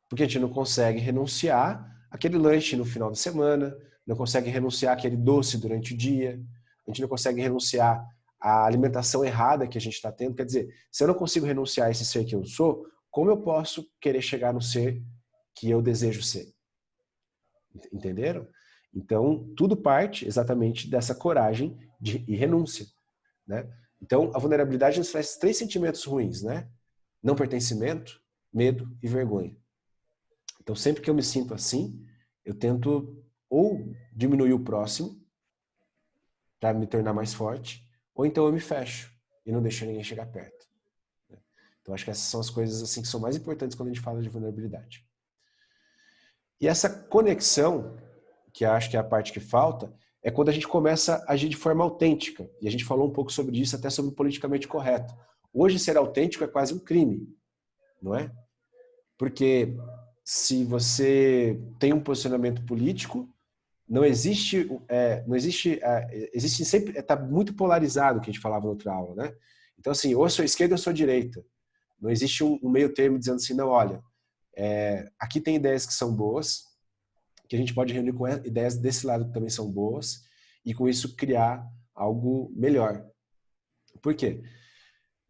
Porque a gente não consegue renunciar àquele lanche no final de semana, não consegue renunciar àquele doce durante o dia, a gente não consegue renunciar à alimentação errada que a gente está tendo. Quer dizer, se eu não consigo renunciar a esse ser que eu sou, como eu posso querer chegar no ser que eu desejo ser? Entenderam? Então, tudo parte exatamente dessa coragem e renúncia, né? Então, a vulnerabilidade nos traz 3 sentimentos ruins, né? Não pertencimento, medo e vergonha. Então, sempre que eu me sinto assim, eu tento ou diminuir o próximo para me tornar mais forte, ou então eu me fecho e não deixo ninguém chegar perto. Então, acho que essas são as coisas assim que são mais importantes quando a gente fala de vulnerabilidade. E essa conexão, que eu acho que é a parte que falta, é quando a gente começa a agir de forma autêntica. E a gente falou um pouco sobre isso, até sobre o politicamente correto. Hoje, ser autêntico é quase um crime, não é? Porque se você tem um posicionamento político, existe sempre, está muito polarizado, o que a gente falava na outra aula, né? Então, assim, ou eu sou esquerda ou eu sou direita. Não existe um meio termo dizendo assim, não, olha, aqui tem ideias que são boas, que a gente pode reunir com ideias desse lado que também são boas, e com isso criar algo melhor. Por quê?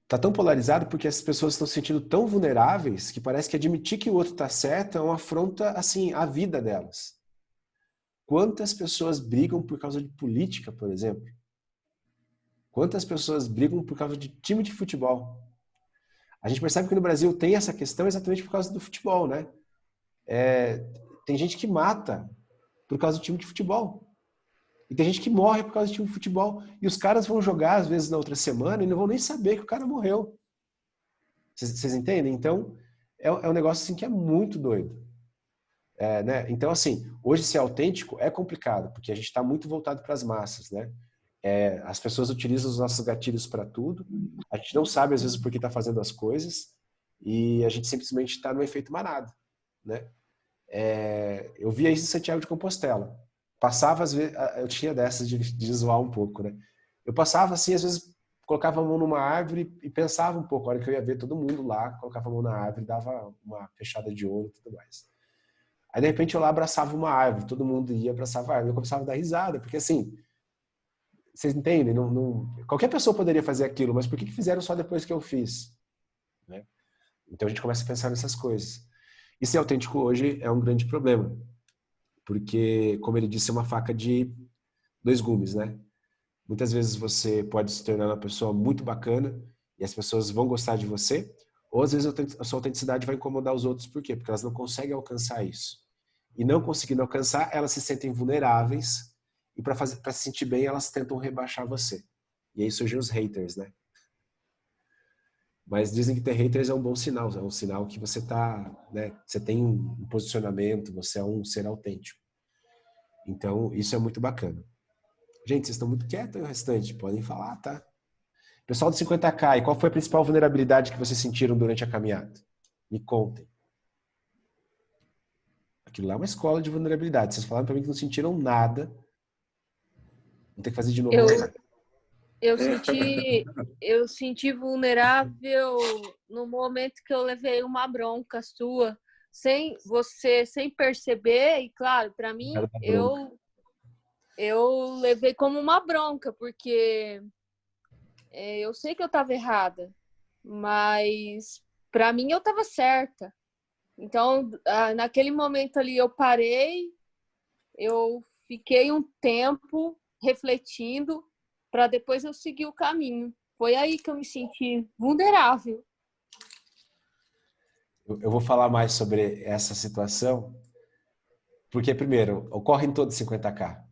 Está tão polarizado porque as pessoas estão se sentindo tão vulneráveis que parece que admitir que o outro está certo é uma afronta, assim, à vida delas. Quantas pessoas brigam por causa de política, por exemplo? Quantas pessoas brigam por causa de time de futebol? A gente percebe que no Brasil tem essa questão exatamente por causa do futebol, né? Tem gente que mata por causa do time de futebol. E tem gente que morre por causa do time de futebol. E os caras vão jogar, às vezes, na outra semana e não vão nem saber que o cara morreu. Vocês entendem? Então, é um negócio assim que é muito doido. Né? Então, assim, hoje ser autêntico é complicado, porque a gente está muito voltado para as massas, né? As pessoas utilizam os nossos gatilhos para tudo. A gente não sabe, às vezes, por que está fazendo as coisas. E a gente simplesmente está no efeito manada, né? Eu via isso em Santiago de Compostela. Passava, às vezes, eu tinha dessas de zoar um pouco, né? Eu passava assim, às vezes colocava a mão numa árvore e pensava um pouco. A hora que eu ia ver todo mundo lá, colocava a mão na árvore, dava uma fechada de olho e tudo mais. Aí, de repente, eu lá abraçava uma árvore, todo mundo ia abraçava a árvore. Eu começava a dar risada, porque assim, vocês entendem? Qualquer pessoa poderia fazer aquilo, mas por que fizeram só depois que eu fiz? Né? Então a gente começa a pensar nessas coisas. E ser autêntico hoje é um grande problema, porque, como ele disse, é uma faca de 2 gumes, né? Muitas vezes você pode se tornar uma pessoa muito bacana e as pessoas vão gostar de você, ou às vezes a sua autenticidade vai incomodar os outros. Por quê? Porque elas não conseguem alcançar isso. E não conseguindo alcançar, elas se sentem vulneráveis e para se sentir bem, elas tentam rebaixar você. E aí surgem os haters, né? Mas dizem que ter haters é um bom sinal, é um sinal que você né, você tem um posicionamento, você é um ser autêntico. Então, isso é muito bacana. Gente, vocês estão muito quietos, o restante, podem falar, tá? Pessoal do 50K, e qual foi a principal vulnerabilidade que vocês sentiram durante a caminhada? Me contem. Aquilo lá é uma escola de vulnerabilidade. Vocês falaram para mim que não sentiram nada. Vou ter que fazer de novo. Eu senti vulnerável no momento que eu levei uma bronca sua, sem perceber, e claro, para mim, eu levei como uma bronca, porque eu sei que eu estava errada, mas para mim eu estava certa. Então, naquele momento ali eu parei, eu fiquei um tempo refletindo para depois eu seguir o caminho. Foi aí que eu me senti vulnerável. Eu vou falar mais sobre essa situação, porque, primeiro, ocorre em todo 50K,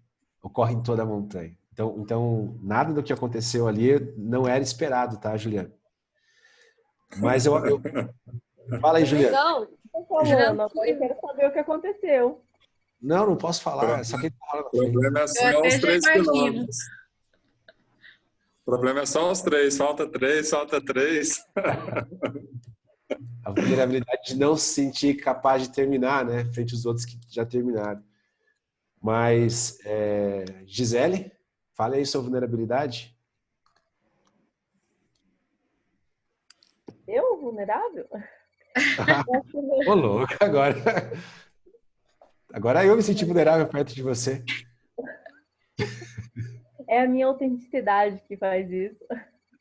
ocorre em toda a montanha. Então, nada do que aconteceu ali não era esperado, tá, Juliana? Mas eu... Fala aí, Juliana. Não, agora eu quero saber o que aconteceu. Não posso falar, só quem tá falando. O problema é só os 3 quilômetros. O problema é só os 3, falta 3. A vulnerabilidade de não se sentir capaz de terminar, né? Frente aos outros que já terminaram. Mas, Gisele, fale aí sobre vulnerabilidade. Eu, vulnerável? Ô, louco, agora. Agora eu me senti vulnerável perto de você. É a minha autenticidade que faz isso.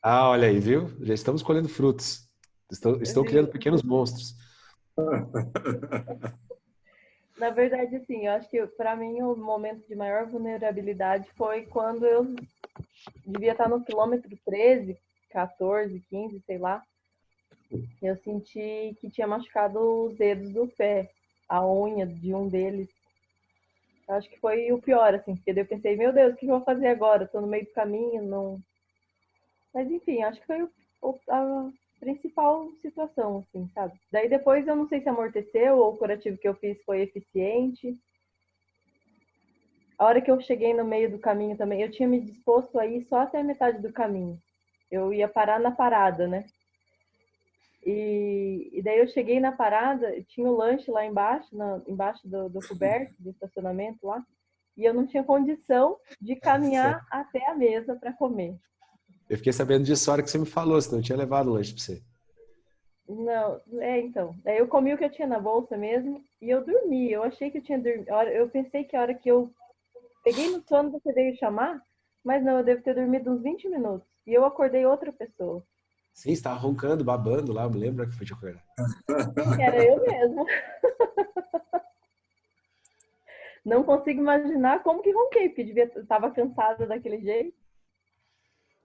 Ah, olha aí, viu? Já estamos colhendo frutos. Estou criando pequenos monstros. Na verdade, assim, eu acho que para mim o momento de maior vulnerabilidade foi quando eu devia estar no quilômetro 13, 14, 15, sei lá. Eu senti que tinha machucado os dedos do pé, a unha de um deles. Eu acho que foi o pior, assim, porque daí eu pensei, meu Deus, o que eu vou fazer agora? Estou no meio do caminho, não. Mas enfim, acho que foi a principal situação, assim, sabe? Daí depois eu não sei se amorteceu ou o curativo que eu fiz foi eficiente. A hora que eu cheguei no meio do caminho também, eu tinha me disposto a ir só até a metade do caminho. Eu ia parar na parada, né? E daí eu cheguei na parada, tinha o lanche lá embaixo, embaixo do coberto, do estacionamento lá, e eu não tinha condição de caminhar até a mesa para comer. Eu fiquei sabendo disso a hora que você me falou, senão eu tinha levado o lanche para você. Não, então. Daí eu comi o que eu tinha na bolsa mesmo e eu dormi. Eu achei que eu tinha dormido. Eu pensei que a hora que eu peguei no sono você veio chamar, mas não, eu devo ter dormido uns 20 minutos. E eu acordei outra pessoa. Sim, você estava roncando, babando lá, eu me lembro que foi te acordar. Era eu mesmo. Não consigo imaginar como que ronquei, porque estava cansada daquele jeito.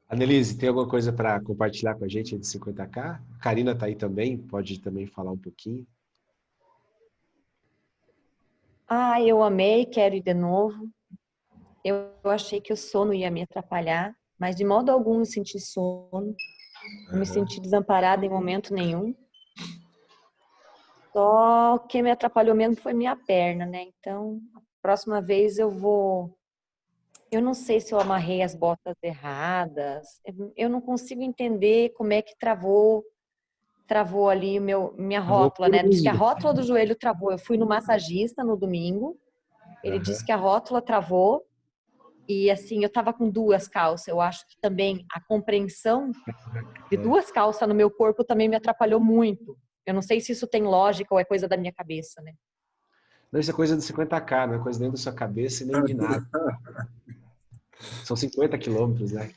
Annelise, tem alguma coisa para compartilhar com a gente aí de 50K? A Karina está aí também, pode também falar um pouquinho. Ah, eu amei, quero ir de novo. Eu achei que o sono ia me atrapalhar, mas de modo algum eu senti sono. Não me senti desamparada em momento nenhum. Só que me atrapalhou mesmo foi minha perna, né? Então, a próxima vez eu vou... Eu não sei se eu amarrei as botas erradas. Eu não consigo entender como é que travou ali minha rótula, né? Diz que a rótula do joelho travou. Eu fui no massagista no domingo. Ele disse que a rótula travou. E assim, eu tava com duas calças. Eu acho que também a compreensão de duas calças no meu corpo também me atrapalhou muito. Eu não sei se isso tem lógica ou é coisa da minha cabeça, né? Não, isso é coisa do 50K, não é coisa nem da sua cabeça e nem de nada. São 50 quilômetros, né?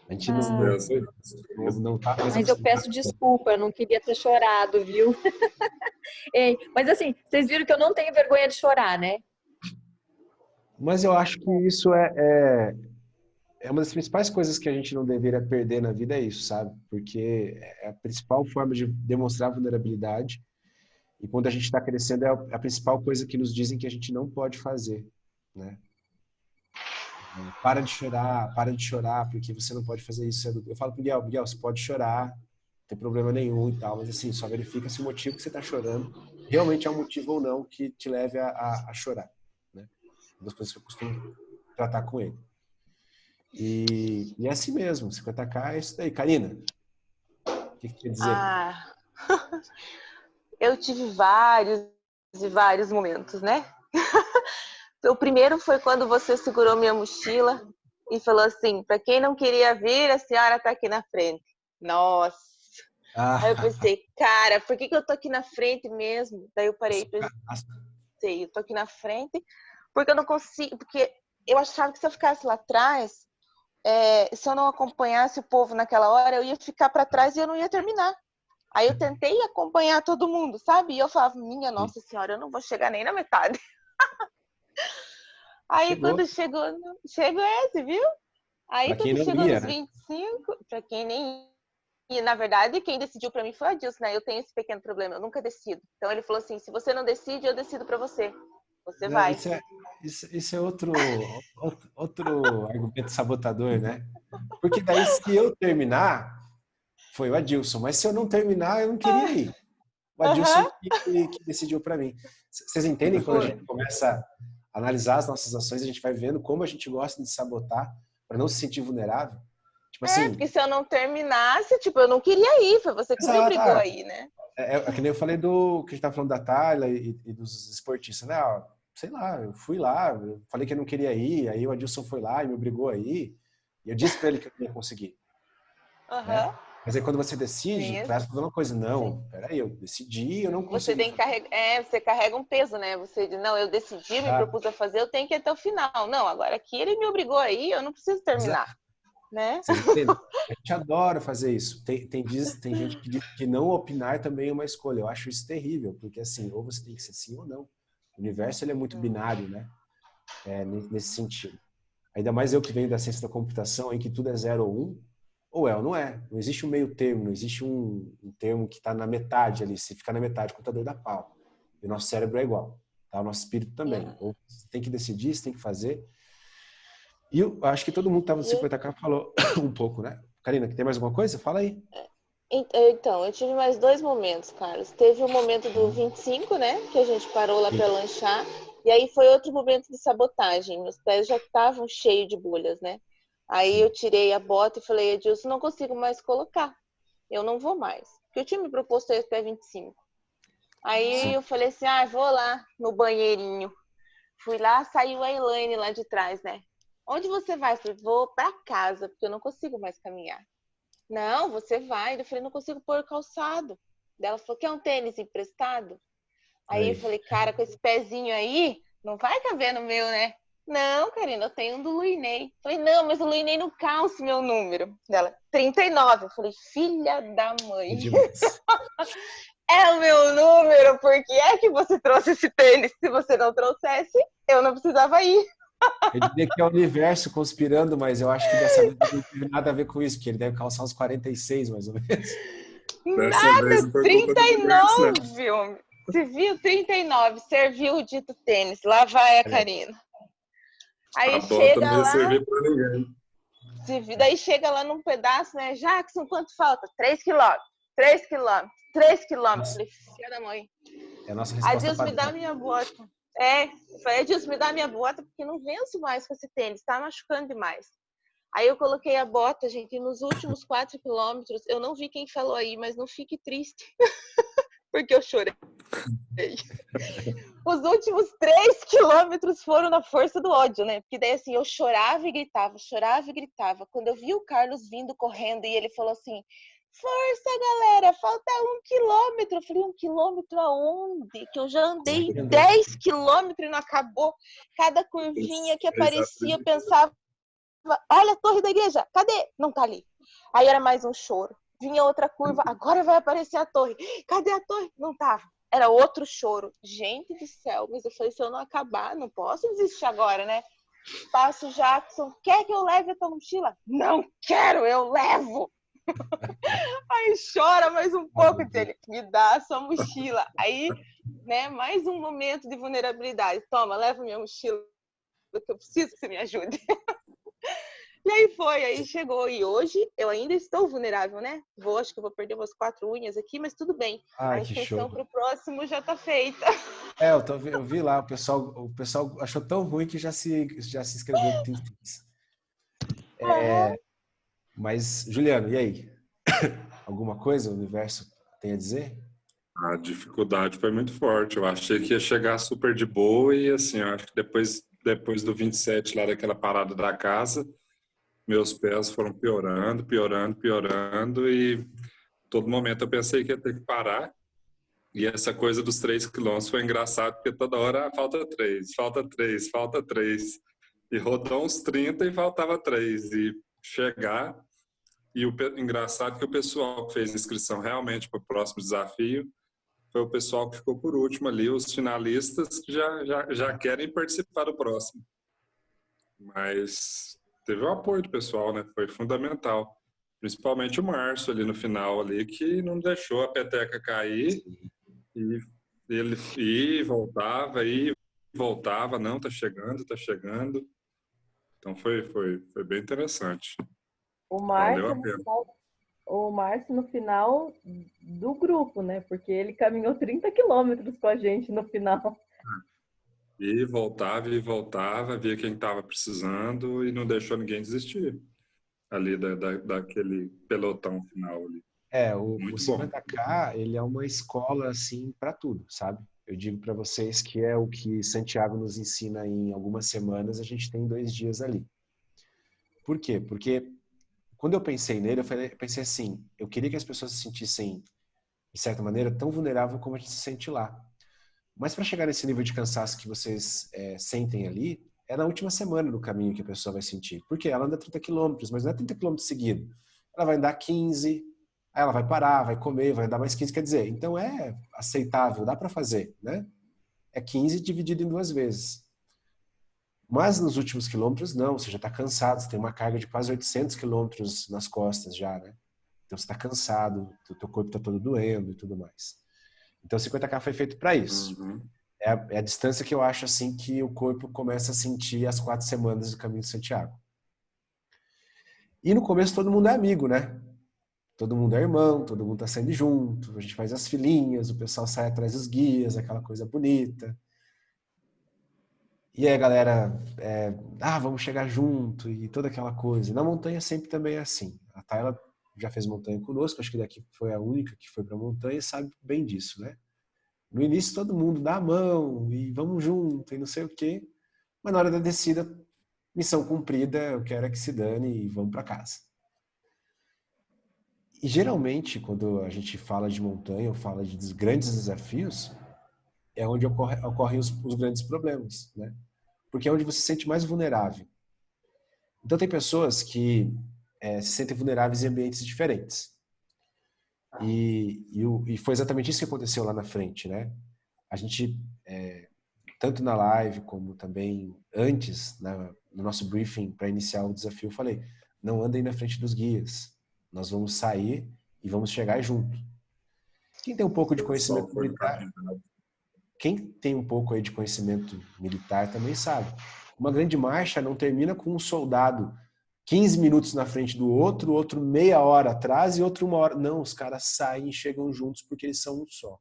A gente não tá mais Mas eu peço desculpa, eu não queria ter chorado, viu? Ei, mas assim, vocês viram que eu não tenho vergonha de chorar, né? Mas eu acho que isso é uma das principais coisas que a gente não deveria perder na vida, é isso, sabe? Porque é a principal forma de demonstrar vulnerabilidade. E quando a gente está crescendo, é a principal coisa que nos dizem que a gente não pode fazer, né? Para de chorar, porque você não pode fazer isso. Eu falo pro Miguel, você pode chorar, não tem problema nenhum e tal, mas assim, só verifica se o motivo que você está chorando realmente é um motivo ou não que te leve a chorar, né? Uma das coisas que eu costumo tratar com ele. E é assim mesmo, 50K é isso daí. Karina, o que quer dizer? Ah, eu tive vários e vários momentos, né? O primeiro foi quando você segurou minha mochila e falou assim, para quem não queria vir, a senhora está aqui na frente. Nossa! Aí eu pensei, cara, por que eu tô aqui na frente mesmo? Daí eu parei e pensei, eu tô aqui na frente porque eu não consigo, porque eu achava que se eu ficasse lá atrás, se eu não acompanhasse o povo naquela hora, eu ia ficar para trás e eu não ia terminar. Aí eu tentei acompanhar todo mundo, sabe? E eu falava, minha Nossa Senhora, eu não vou chegar nem na metade. Aí quando chegou esse, viu? Aí quando chegou nos 25, pra quem nem ia, na verdade, quem decidiu pra mim foi a Dilson, né? Eu tenho esse pequeno problema, eu nunca decido. Então ele falou assim, se você não decide, eu decido pra você. Você vai. Isso é outro argumento sabotador, né? Porque daí se eu terminar, foi o Adilson, mas se eu não terminar, eu não queria ir. O Adilson que decidiu pra mim. Vocês entendem quando a gente começa a analisar as nossas ações, a gente vai vendo como a gente gosta de sabotar para não se sentir vulnerável? Tipo assim, porque se eu não terminasse, tipo, eu não queria ir, foi você que me obrigou a ir, né? É que nem eu falei do que a gente tá falando da Tayla e dos esportistas, né? Ah, sei lá, eu fui lá, eu falei que eu não queria ir, aí o Adilson foi lá e me obrigou a ir, e eu disse para ele que eu não ia conseguir, né? Mas aí quando você decide, traz toda uma coisa, não, peraí, eu decidi, eu não Você consegui tem que carregar, você carrega um peso, né? Você diz, não, eu decidi, me propus a fazer, eu tenho que ir até o final. Não, agora aqui ele me obrigou aí, eu não preciso terminar, né? Vocês entendem? A gente adora fazer isso. Tem gente que diz que não opinar também é uma escolha. Eu acho isso terrível, porque assim, ou você tem que ser sim ou não. O universo ele é muito binário, né? Nesse sentido. Ainda mais eu que venho da ciência da computação, em que tudo é 0 ou é ou não é. Não existe um meio termo, não existe um termo que está na metade ali. Se ficar na metade, o computador dá pau. E o nosso cérebro é igual, tá? O nosso espírito também. Ou você tem que decidir, você tem que fazer. E eu acho que todo mundo que estava no 50K falou um pouco, né? Karina, tem mais alguma coisa? Fala aí. Então, eu tive mais 2 momentos, Carlos. Teve o momento do 25, né? Que a gente parou lá para lanchar. E aí foi outro momento de sabotagem. Meus pés já estavam cheios de bolhas, né? Aí eu tirei a bota e falei, Edilson, não consigo mais colocar. Eu não vou mais. Porque eu tinha me proposto ir até 25. Aí eu falei assim, vou lá no banheirinho. Fui lá, saiu a Elaine lá de trás, né? Onde você vai? Eu falei, vou para casa, porque eu não consigo mais caminhar. Não, você vai. Eu falei, não consigo pôr calçado. Ela falou, quer um tênis emprestado? Aí eu falei, cara, com esse pezinho aí, não vai caber no meu, né? Não, Karina, eu tenho um do Luinei. Falei, não, mas o Luinei não calça meu número. Dela, 39. Eu falei, filha da mãe. É o meu número, por que é que você trouxe esse tênis? Se você não trouxesse, eu não precisava ir. Eu diria que é o universo conspirando, mas eu acho que dessa vez não teve nada a ver com isso, porque ele deve calçar uns 46, mais ou menos. Nada, 39, homem. Se viu 39, serviu o dito tênis. Lá vai a Karina. Aí a chega bota não ia lá. servir pra ninguém. Daí chega lá num pedaço, né? Jackson, quanto falta? 3 quilômetros. 3 quilômetros. 3 quilômetros. Falei, filha da mãe. É a nossa resposta. Adilson, me dá minha bota. Eu falei, Adilson, me dá minha bota, porque não venço mais com esse tênis, tá machucando demais. Aí eu coloquei a bota, gente, e nos últimos 4 quilômetros, eu não vi quem falou aí, mas não fique triste, porque eu chorei. Os últimos 3 quilômetros foram na força do ódio, né? Porque daí assim, eu chorava e gritava. Quando eu vi o Carlos vindo correndo e ele falou assim, força, galera, falta 1 quilômetro. Eu falei, 1 quilômetro aonde? Que eu já andei 10 quilômetros e não acabou. Cada curvinha que aparecia, eu pensava, olha a torre da igreja, cadê? Não tá ali. Aí era mais um choro. Vinha outra curva, agora vai aparecer a torre. Cadê a torre? Não tava. Era outro choro. Gente do céu, mas eu falei, se eu não acabar, não posso desistir agora, né? Passo Jackson, quer que eu leve a tua mochila? Não quero, eu levo. Aí chora mais um pouco, dele, me dá a sua mochila. Aí, né, mais um momento de vulnerabilidade. Toma, leva minha mochila, que eu preciso que você me ajude. E aí chegou. E hoje eu ainda estou vulnerável, né? Acho que eu vou perder umas 4 unhas aqui, mas tudo bem. A inscrição para o próximo já está feita. Eu vi lá, o pessoal achou tão ruim que já se inscreveu. Mas, Juliano, e aí? Alguma coisa o universo tem a dizer? A dificuldade foi muito forte. Eu achei que ia chegar super de boa e, assim, eu acho que depois do 27, lá daquela parada da casa, meus pés foram piorando e todo momento eu pensei que ia ter que parar. E essa coisa dos 3 quilômetros foi engraçado, porque toda hora falta 3. E rodou uns 30 e faltava 3. E chegar... E o engraçado é que o pessoal que fez inscrição realmente para o próximo desafio foi o pessoal que ficou por último ali, os finalistas que já querem participar do próximo. Mas teve o apoio do pessoal, né? Foi fundamental. Principalmente o Márcio ali no final, ali, que não deixou a peteca cair. E ele voltava, não, tá chegando. Então foi bem interessante. O Márcio no final do grupo, né? Porque ele caminhou 30 quilômetros com a gente no final. E voltava, via quem estava precisando e não deixou ninguém desistir ali daquele pelotão final ali. O Muito bom. 50K, ele é uma escola, assim, para tudo, sabe? Eu digo para vocês que é o que Santiago nos ensina em algumas semanas, a gente tem 2 dias ali. Por quê? Porque quando eu pensei nele, eu pensei assim, eu queria que as pessoas se sentissem, de certa maneira, tão vulnerável como a gente se sente lá. Mas para chegar nesse nível de cansaço que vocês sentem ali, é na última semana do caminho que a pessoa vai sentir. Porque ela anda 30 quilômetros, mas não é 30 quilômetros seguido. Ela vai andar 15, aí ela vai parar, vai comer, vai andar mais 15, quer dizer, então é aceitável, dá para fazer, né? É 15 dividido em 2 vezes. Mas nos últimos quilômetros, não, você já está cansado, você tem uma carga de quase 800 quilômetros nas costas já, né? Então você está cansado, o teu corpo está todo doendo e tudo mais. Então 50K foi feito para isso. Uhum. É a distância que eu acho assim que o corpo começa a sentir as 4 semanas do caminho de Santiago. E no começo todo mundo é amigo, né? Todo mundo é irmão, todo mundo tá saindo junto, a gente faz as filinhas, o pessoal sai atrás dos guias, aquela coisa bonita. E aí, galera, vamos chegar junto e toda aquela coisa. Na montanha sempre também é assim. A Tayla já fez montanha conosco, acho que daqui foi a única que foi pra montanha e sabe bem disso, né? No início todo mundo dá a mão e vamos junto e não sei o quê. Mas na hora da descida, missão cumprida, eu quero é que se dane e vamos para casa. E geralmente, quando a gente fala de montanha ou fala de grandes desafios, é onde ocorrem os grandes problemas, né? Porque é onde você se sente mais vulnerável. Então tem pessoas que se sentem vulneráveis em ambientes diferentes. E foi exatamente isso que aconteceu lá na frente, né? A gente, tanto na live como também antes, no nosso briefing para iniciar o desafio, eu falei, não andem na frente dos guias. Nós vamos sair e vamos chegar junto. Quem tem um pouco de conhecimento militar, também sabe. Uma grande marcha não termina com um soldado 15 minutos na frente do outro meia hora atrás e outro 1 hora. Não, os caras saem e chegam juntos porque eles são um só.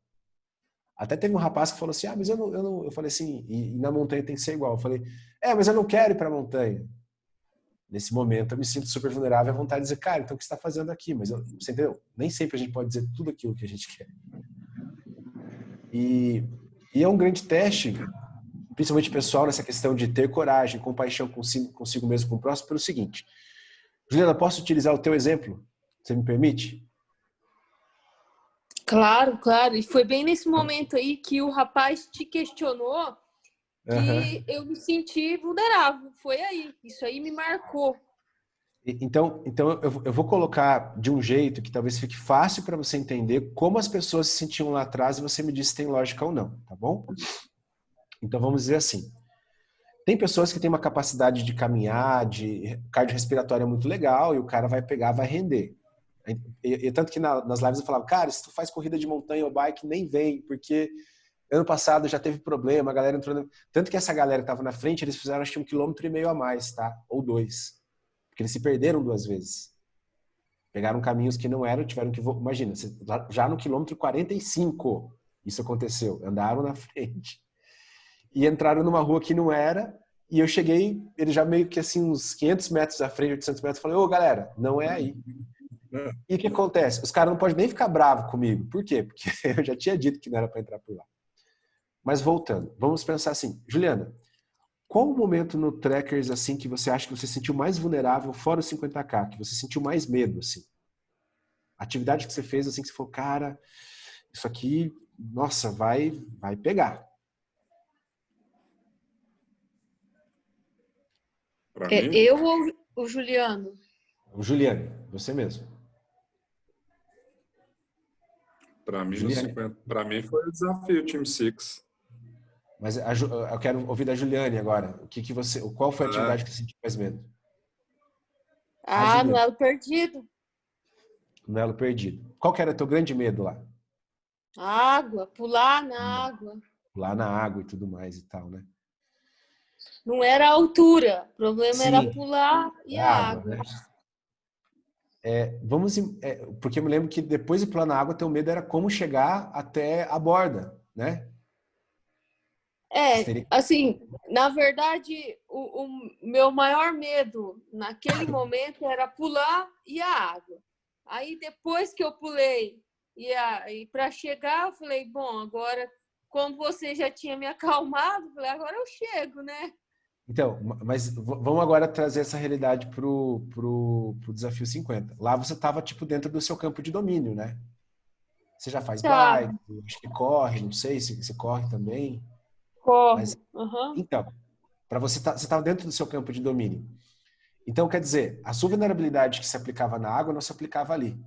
Até teve um rapaz que falou assim, mas eu não... Eu falei assim, e na montanha tem que ser igual. Eu falei, mas eu não quero ir para a montanha. Nesse momento eu me sinto super vulnerável à vontade de dizer, cara, então o que você está fazendo aqui? Mas você entendeu? Nem sempre a gente pode dizer tudo aquilo que a gente quer. E é um grande teste, principalmente pessoal, nessa questão de ter coragem, compaixão consigo mesmo, com o próximo, pelo seguinte. Juliana, posso utilizar o teu exemplo? Você me permite? Claro, claro. E foi bem nesse momento aí que o rapaz te questionou que eu me senti vulnerável. Foi aí. Isso aí me marcou. Então eu vou colocar de um jeito que talvez fique fácil para você entender como as pessoas se sentiam lá atrás e você me diz se tem lógica ou não, tá bom? Então vamos dizer assim. Tem pessoas que têm uma capacidade de caminhar, de cardiorrespiratória muito legal e o cara vai pegar, vai render. E tanto que nas lives eu falava, cara, se tu faz corrida de montanha ou bike, nem vem, porque ano passado já teve problema, a galera entrou... Tanto que essa galera que estava na frente, eles fizeram acho que 1,5 km a mais, tá? Ou 2. Porque eles se perderam 2 vezes. Pegaram caminhos que não eram, tiveram que... Imagina, já no quilômetro 45 isso aconteceu. Andaram na frente. E entraram numa rua que não era, e eu cheguei, ele já meio que assim, uns 500 metros à frente, 800 metros, falei, galera, não é aí. E o que acontece? Os caras não podem nem ficar bravos comigo. Por quê? Porque eu já tinha dito que não era para entrar por lá. Mas voltando, vamos pensar assim, Juliana, qual o momento no Trekkers assim que você acha que você se sentiu mais vulnerável fora o 50K, que você sentiu mais medo assim? Atividade que você fez assim que você falou, cara, isso aqui, nossa, vai pegar. Eu ou o Juliano? O Juliane, você mesmo. Para mim, foi o desafio Team Six. Mas eu quero ouvir da Juliane agora. Qual foi a atividade que você sentiu mais medo? No elo perdido. No elo perdido. Qual que era o teu grande medo lá? Água, pular na água. Pular na água e tudo mais e tal, né? Não era a altura. O problema era pular e a água. Né? Porque eu me lembro que depois de pular na água, teu medo era como chegar até a borda, né? Assim, na verdade, o meu maior medo naquele momento era pular e a água. Aí depois que eu pulei e para chegar, eu falei, bom, agora como você já tinha me acalmado, eu falei, agora eu chego, né? Então, mas vamos agora trazer essa realidade pro desafio 50. Lá você estava tipo dentro do seu campo de domínio, né? Você já faz Tá, bike, acho que corre, não sei se você corre também. corro. Mas Uhum. então, para você você estava dentro do seu campo de domínio. Então, quer dizer, a sua vulnerabilidade que se aplicava na água não se aplicava ali.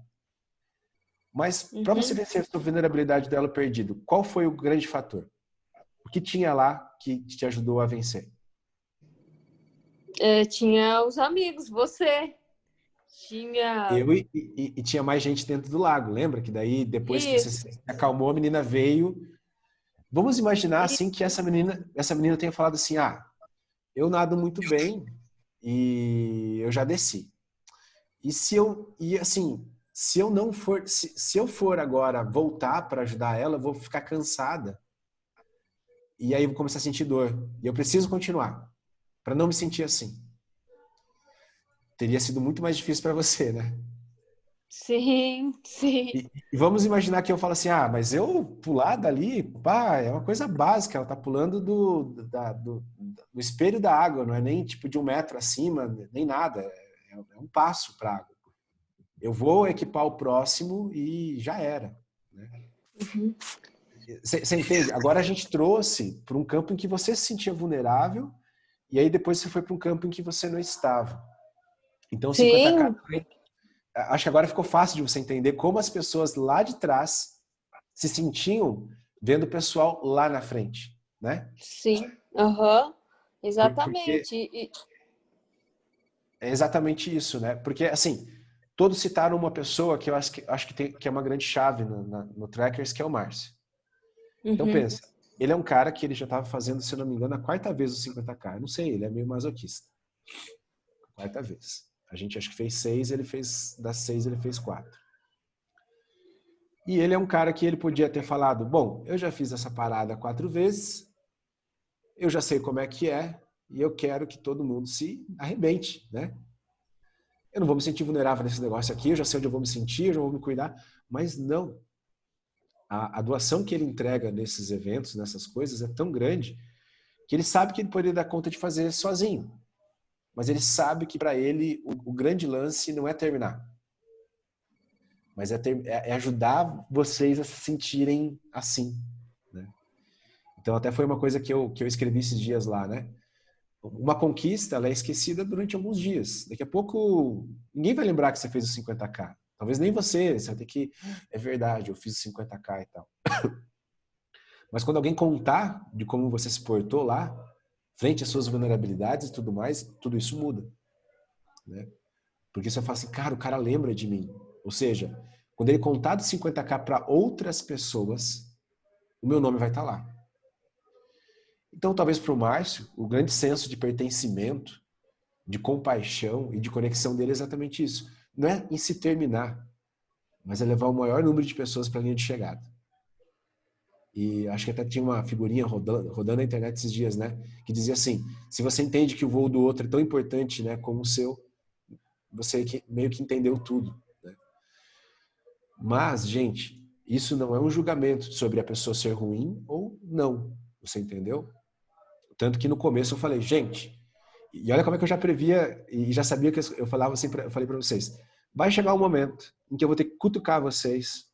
Mas para você vencer a sua vulnerabilidade dela perdido, qual foi o grande fator? O que tinha lá que te ajudou a vencer? Tinha os amigos, você. Tinha. E tinha mais gente dentro do lago, lembra? Que daí, depois que você Isso. se acalmou, a menina veio. Vamos imaginar assim que essa menina tenha falado assim: ah, eu nado muito bem e eu já desci. E assim, se eu não for, se eu for agora voltar para ajudar ela, eu vou ficar cansada. E aí eu vou começar a sentir dor. E eu preciso continuar para não me sentir assim. Teria sido muito mais difícil para você, né? Sim, sim. E vamos imaginar que eu falo assim, ah, mas eu pular dali, pá, é uma coisa básica, ela tá pulando do espelho da água, não é nem tipo de 1 metro acima, nem nada, é um passo para água. Eu vou equipar o próximo e já era. Né? Você entende? Agora a gente trouxe para um campo em que você se sentia vulnerável e aí depois você foi para um campo em que você não estava. Então, 50K, Sim, acho que agora ficou fácil de você entender como as pessoas lá de trás se sentiam vendo o pessoal lá na frente, né? sim. Aham. Porque Exatamente. é exatamente isso, né? Porque, assim, todos citaram uma pessoa que eu acho que é uma grande chave no Trackers, que é o Márcio. Então, pensa, ele é um cara que ele já estava fazendo, se eu não me engano, a 4ª vez o 50K. Eu não sei, ele é meio masoquista. 4ª vez. A gente acho que fez 6, ele fez, das 6 ele fez 4. E ele é um cara que ele podia ter falado, bom, eu já fiz essa parada 4 vezes, eu já sei como é que é, e eu quero que todo mundo se arrebente, né? Eu não vou me sentir vulnerável nesse negócio aqui, eu já sei onde eu vou me sentir, eu já vou me cuidar, mas não. A doação que ele entrega nesses eventos, nessas coisas, é tão grande que ele sabe que ele poderia dar conta de fazer sozinho. Mas ele sabe que para ele o grande lance não é terminar. Mas é ajudar vocês a se sentirem assim. Né? Então até foi uma coisa que eu escrevi esses dias lá, né? Uma conquista, ela é esquecida durante alguns dias. Daqui a pouco, ninguém vai lembrar que você fez o 50K. Talvez nem você vai ter que... É verdade, eu fiz o 50K e tal. Mas quando alguém contar de como você se portou lá, frente às suas vulnerabilidades e tudo mais, tudo isso muda. Né? Porque você fala assim, cara, o cara lembra de mim. Ou seja, quando ele contar do 50K para outras pessoas, o meu nome vai estar lá. Então, talvez para o Márcio, o grande senso de pertencimento, de compaixão e de conexão dele é exatamente isso. Não é em se terminar, mas é levar o maior número de pessoas para a linha de chegada. E acho que até tinha uma figurinha rodando na internet esses dias, né? Que dizia assim, se você entende que o voo do outro é tão importante, né, como o seu, você meio que entendeu tudo. Né? Mas, gente, isso não é um julgamento sobre a pessoa ser ruim ou não. Você entendeu? Tanto que no começo eu falei, gente, e olha como é que eu já previa e já sabia que eu falava assim, eu falei para vocês, vai chegar um momento em que eu vou ter que cutucar vocês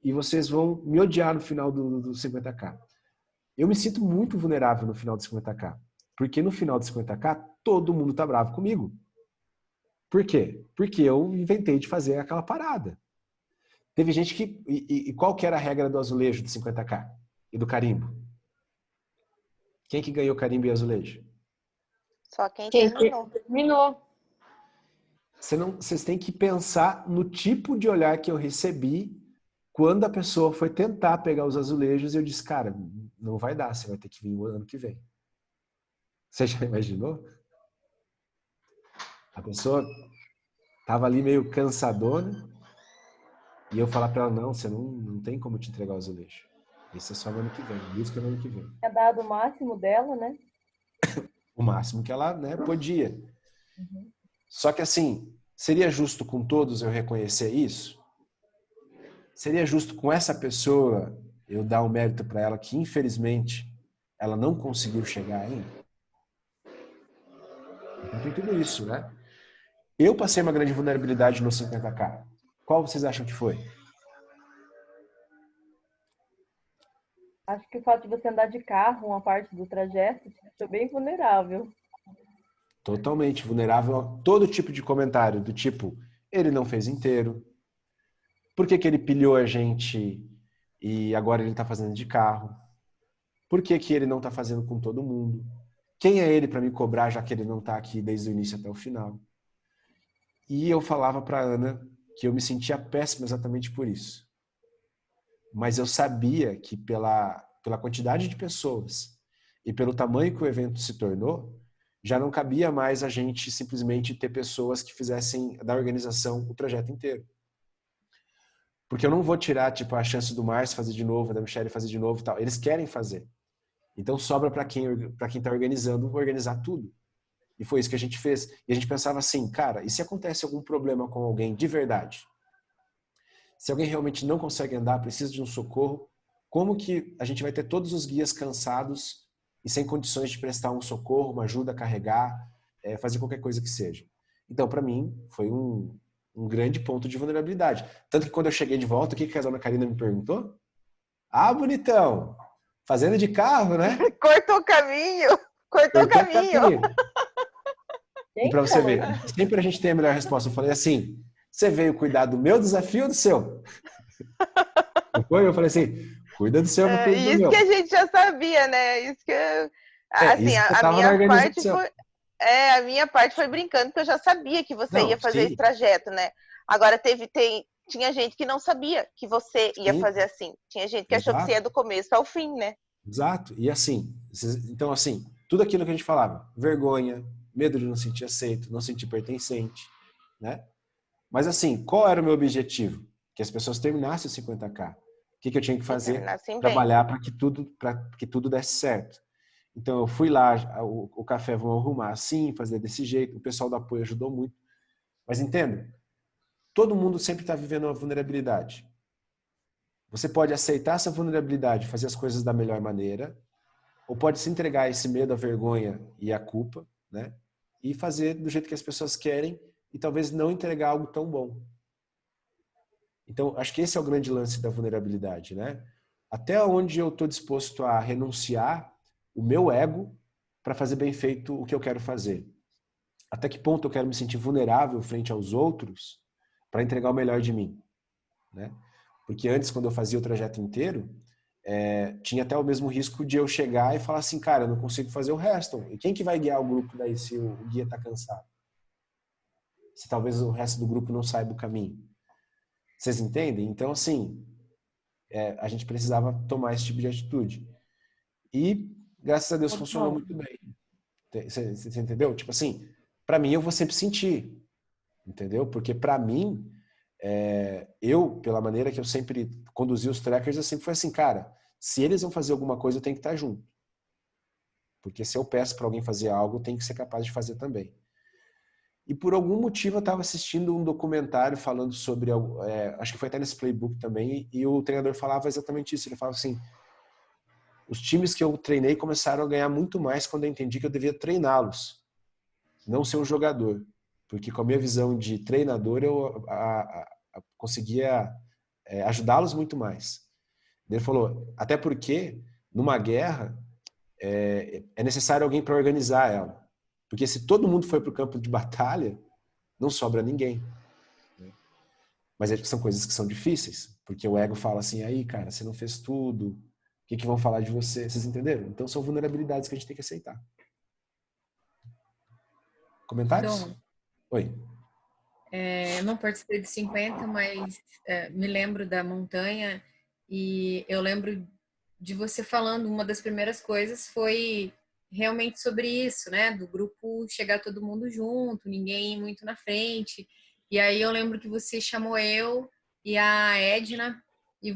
e vocês vão me odiar no final do 50K. Eu me sinto muito vulnerável no final do 50K, porque no final do 50K todo mundo tá bravo comigo. Por quê? Porque eu inventei de fazer aquela parada. Teve gente que... E qual que era a regra do azulejo do 50K? E do carimbo? Quem que ganhou carimbo e azulejo? Só quem Quem terminou. terminou? Vocês têm que pensar no tipo de olhar que eu recebi quando a pessoa foi tentar pegar os azulejos e eu disse, cara, não vai dar, você vai ter que vir o ano que vem. Você já imaginou? A pessoa tava ali meio cansadona e eu falar para ela, não, você não tem como te entregar o azulejo. Isso é só no ano que vem, busca no ano que vem. É dado o máximo dela, né? O máximo que ela, né, podia. Só que assim, Seria justo com todos eu reconhecer isso? Seria justo com essa pessoa eu dar um mérito para ela que, infelizmente, ela não conseguiu chegar ainda? Então tem tudo isso, né? Eu passei uma grande vulnerabilidade no 50K. Qual vocês acham que foi? Acho que o fato de você andar de carro, uma parte do trajeto, te deixou bem vulnerável. Totalmente vulnerável a todo tipo de comentário, do tipo, ele não fez inteiro. Por que que ele pilhou a gente e agora ele está fazendo de carro? Por que que ele não está fazendo com todo mundo? Quem é ele para me cobrar, já que ele não está aqui desde o início até o final? E eu falava para Ana que eu me sentia péssimo exatamente por isso. Mas eu sabia que pela quantidade de pessoas e pelo tamanho que o evento se tornou, já não cabia mais a gente simplesmente ter pessoas que fizessem da organização o trajeto inteiro. Porque eu não vou tirar tipo a chance do Márcio fazer de novo, da Michelle fazer de novo e tal. Eles querem fazer. Então sobra para quem está organizando, organizar tudo. E foi isso que a gente fez. E a gente pensava assim, cara, e se acontece algum problema com alguém de verdade? Se alguém realmente não consegue andar, precisa de um socorro, como que a gente vai ter todos os guias cansados e sem condições de prestar um socorro, uma ajuda a carregar, fazer qualquer coisa que seja? Então, para mim, foi um grande ponto de vulnerabilidade. Tanto que quando eu cheguei de volta, o que a dona Karina me perguntou? Ah, bonitão, fazendo de carro, né? Cortou o caminho. Cortou o caminho. E para você ver, sempre a gente tem a melhor resposta. Eu falei assim, você veio cuidar do meu desafio ou do seu? Não foi? Eu falei assim, cuida do seu, eu cuido do Isso meu. que a gente já sabia, né? Isso que assim, isso que eu a tava na minha parte organização. foi a minha parte foi brincando, porque eu já sabia que você Não, ia fazer sim, esse trajeto, né? Agora tinha gente que não sabia que você ia sim, fazer assim. Tinha gente que achou que você ia exato, do começo ao fim, né? exato. E assim, então assim, tudo aquilo que a gente falava, vergonha, medo de não se sentir aceito, não se sentir pertencente, né? Mas assim, qual era o meu objetivo? Que as pessoas terminassem o 50K. O que eu tinha que E fazer? terminar assim bem. Trabalhar para que tudo desse certo. Então eu fui lá, o café vão arrumar assim, fazer desse jeito, o pessoal do apoio ajudou muito. Mas entenda, todo mundo sempre está vivendo uma vulnerabilidade. Você pode aceitar essa vulnerabilidade, fazer as coisas da melhor maneira, ou pode se entregar a esse medo, a vergonha e a culpa, né? E fazer do jeito que as pessoas querem e talvez não entregar algo tão bom. Então, acho que esse é o grande lance da vulnerabilidade, né? Até onde eu estou disposto a renunciar o meu ego para fazer bem feito o que eu quero fazer. Até que ponto eu quero me sentir vulnerável frente aos outros para entregar o melhor de mim, né? Porque antes, quando eu fazia o trajeto inteiro, tinha até o mesmo risco de eu chegar e falar assim, cara, eu não consigo fazer o resto. E quem que vai guiar o grupo daí se o guia está cansado? Se talvez o resto do grupo não saiba o caminho. Vocês entendem? Então, assim, a gente precisava tomar esse tipo de atitude. E, graças a Deus, funcionou muito bem. Você entendeu? Tipo assim, para mim, eu vou sempre sentir. Entendeu? Porque para mim, eu, pela maneira que eu sempre conduzi os trackers, eu sempre fui assim, cara, se eles vão fazer alguma coisa, eu tenho que estar junto. Porque se eu peço para alguém fazer algo, eu tenho que ser capaz de fazer também. E por algum motivo eu estava assistindo um documentário falando sobre, acho que foi até nesse playbook também, e o treinador falava exatamente isso. Ele falava assim, os times que eu treinei começaram a ganhar muito mais quando eu entendi que eu devia treiná-los, não ser um jogador. Porque com a minha visão de treinador, eu conseguia ajudá-los muito mais. Ele falou, até porque numa guerra é necessário alguém para organizar ela. Porque se todo mundo for para o campo de batalha, não sobra ninguém. Mas são coisas que são difíceis, porque o ego fala assim, aí cara, você não fez tudo, o que vão falar de você? Vocês entenderam? Então são vulnerabilidades que a gente tem que aceitar. Comentários? Dom, Oi. eu não participei de 50, mas me lembro da montanha e eu lembro de você falando, uma das primeiras coisas foi realmente sobre isso, né? Do grupo chegar todo mundo junto, ninguém ir muito na frente. E aí eu lembro que você chamou eu e a Edna e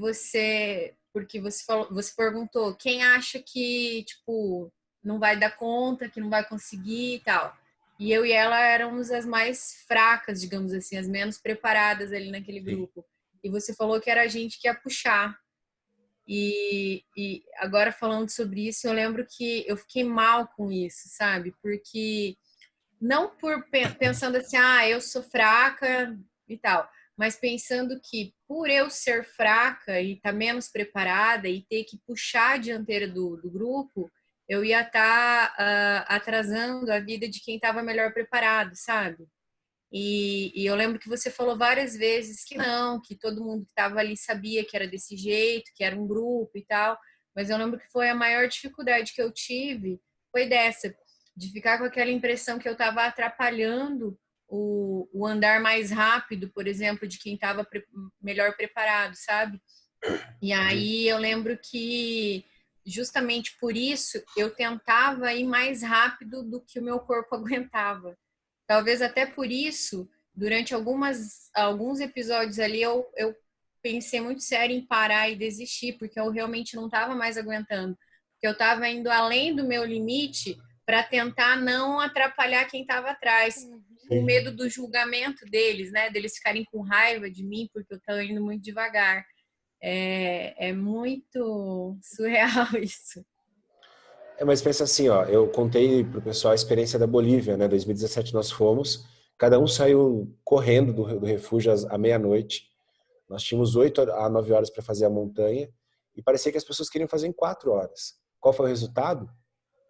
porque você falou, você perguntou quem acha que, tipo, não vai dar conta, que não vai conseguir e tal. e eu e ela éramos as mais fracas, digamos assim, as menos preparadas ali naquele grupo. E você falou que era a gente que ia puxar. E agora falando sobre isso, eu lembro que eu fiquei mal com isso, sabe? Porque não pensando assim, eu sou fraca e tal, mas pensando que por eu ser fraca e estar menos preparada e ter que puxar a dianteira do grupo, eu ia estar atrasando a vida de quem estava melhor preparado, sabe? E eu lembro que você falou várias vezes que não, que todo mundo que estava ali sabia que era desse jeito, que era um grupo e tal. Mas eu lembro que foi a maior dificuldade que eu tive, foi dessa, de ficar com aquela impressão que eu estava atrapalhando o andar mais rápido, por exemplo, de quem estava melhor preparado, sabe? E aí eu lembro que justamente por isso eu tentava ir mais rápido do que o meu corpo aguentava. Talvez até por isso, durante alguns episódios ali, eu pensei muito sério em parar e desistir, porque eu realmente não estava mais aguentando. Porque eu estava indo além do meu limite para tentar não atrapalhar quem estava atrás, com medo do julgamento deles, né? Deles ficarem com raiva de mim, porque eu estou indo muito devagar. É muito surreal isso. Mas pensa assim, ó, eu contei pro pessoal a experiência da Bolívia, né? 2017 nós fomos, cada um saiu correndo do refúgio à meia-noite. Nós tínhamos 8 a 9 horas para fazer a montanha e parecia que as pessoas queriam fazer em 4 horas. Qual foi o resultado?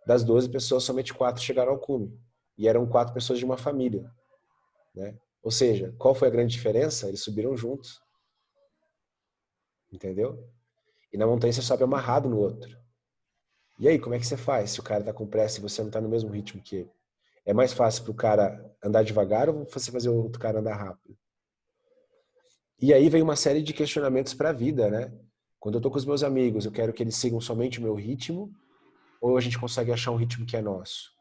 Das 12 pessoas, somente 4 chegaram ao cume. E eram 4 pessoas de uma família, né? Ou seja, qual foi a grande diferença? Eles subiram juntos. Entendeu? E na montanha você sobe amarrado no outro. E aí, como é que você faz se o cara tá com pressa e você não tá no mesmo ritmo que ele? É mais fácil pro cara andar devagar ou você fazer o outro cara andar rápido? E aí vem uma série de questionamentos para a vida, né? Quando eu tô com os meus amigos, eu quero que eles sigam somente o meu ritmo ou a gente consegue achar um ritmo que é nosso?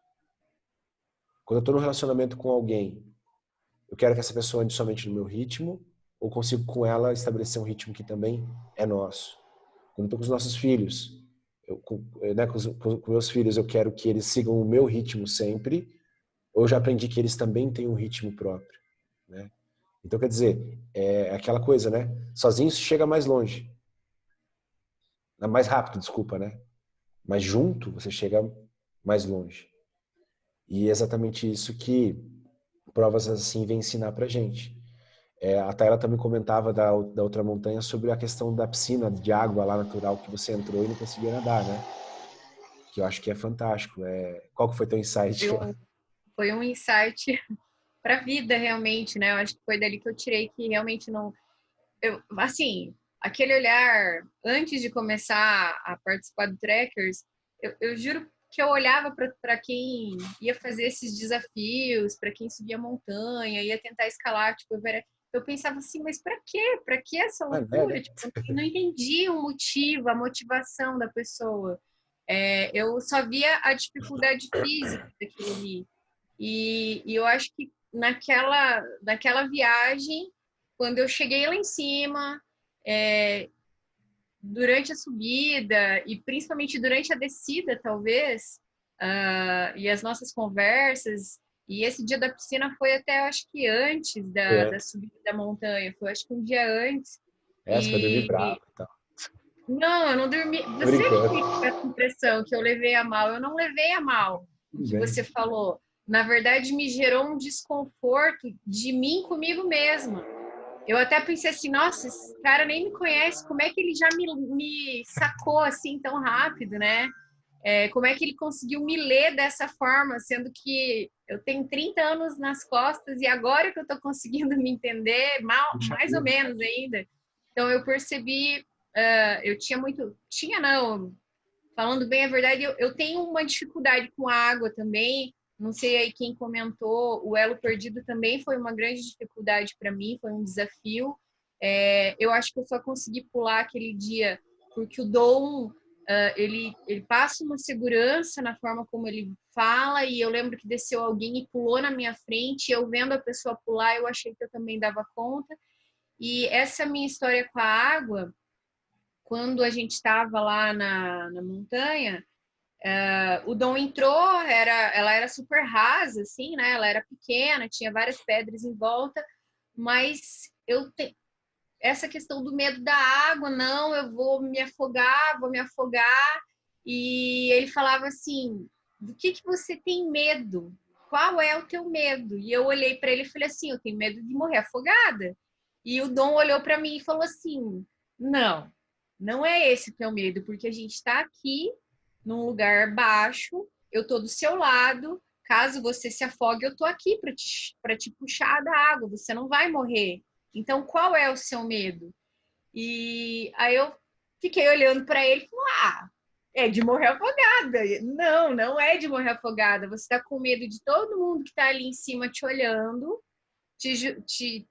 Quando eu tô num relacionamento com alguém, eu quero que essa pessoa ande somente no meu ritmo ou consigo com ela estabelecer um ritmo que também é nosso? Quando eu tô com os nossos filhos, com meus filhos, eu quero que eles sigam o meu ritmo sempre, ou eu já aprendi que eles também têm um ritmo próprio, né? Então, quer dizer, é aquela coisa, né? Sozinho se chega mais longe. Mais rápido, desculpa, né? Mas junto você chega mais longe. E é exatamente isso que provas assim vêm ensinar pra gente. A Tayla também comentava da outra montanha sobre a questão da piscina de água lá natural que você entrou e não conseguia nadar, né? Que eu acho que é fantástico. Qual que foi teu insight lá? Foi um insight para a vida, realmente, né? Eu acho que foi dali que eu tirei que realmente não. Assim, aquele olhar antes de começar a participar do Trekkers, eu juro que eu olhava para quem ia fazer esses desafios, para quem subia a montanha, ia tentar escalar, tipo, eu pensava assim, mas para quê? Para que essa loucura? Né? Tipo, eu não entendi o motivo, a motivação da pessoa. Eu só via a dificuldade física daquilo ali. E eu acho que naquela viagem, quando eu cheguei lá em cima, durante a subida e principalmente durante a descida, talvez, e as nossas conversas, e esse dia da piscina foi até, acho que antes da subida da montanha, foi acho que um dia antes. Você vai dormir bravo e tal. Não, eu não dormi. Tô Você que brincando. fica com essa impressão que eu levei a mal. Eu não levei a mal o Tudo que bem. você falou. Na verdade, me gerou um desconforto de mim comigo mesma. Eu até pensei assim, nossa, esse cara nem me conhece, como é que ele já me sacou assim tão rápido, né? Como é que ele conseguiu me ler dessa forma, sendo que eu tenho 30 anos nas costas e agora que eu tô conseguindo me entender, mais ou menos ainda. Então eu percebi, eu tinha não, falando bem a verdade, eu tenho uma dificuldade com a água também. Não sei aí quem comentou, o elo perdido também foi uma grande dificuldade para mim, foi um desafio. Eu acho que eu só consegui pular aquele dia porque o Dom, ele passa uma segurança na forma como ele fala, e eu lembro que desceu alguém e pulou na minha frente, e eu vendo a pessoa pular, eu achei que eu também dava conta. E essa minha história com a água, quando a gente estava lá na montanha, O Dom entrou, ela era super rasa, assim, né? Ela era pequena, tinha várias pedras em volta, mas essa questão do medo da água, não, eu vou me afogar, vou me afogar. E ele falava assim: do que você tem medo? Qual é o teu medo? E eu olhei para ele e falei assim: eu tenho medo de morrer afogada. E o Dom olhou para mim e falou assim: não, não é esse o teu medo, porque a gente está aqui num lugar baixo, eu tô do seu lado. Caso você se afogue, eu tô aqui para te puxar da água, você não vai morrer. Então, qual é o seu medo? E aí eu fiquei olhando para ele e falei: ah, é de morrer afogada. Não, não é de morrer afogada. Você está com medo de todo mundo que está ali em cima te olhando,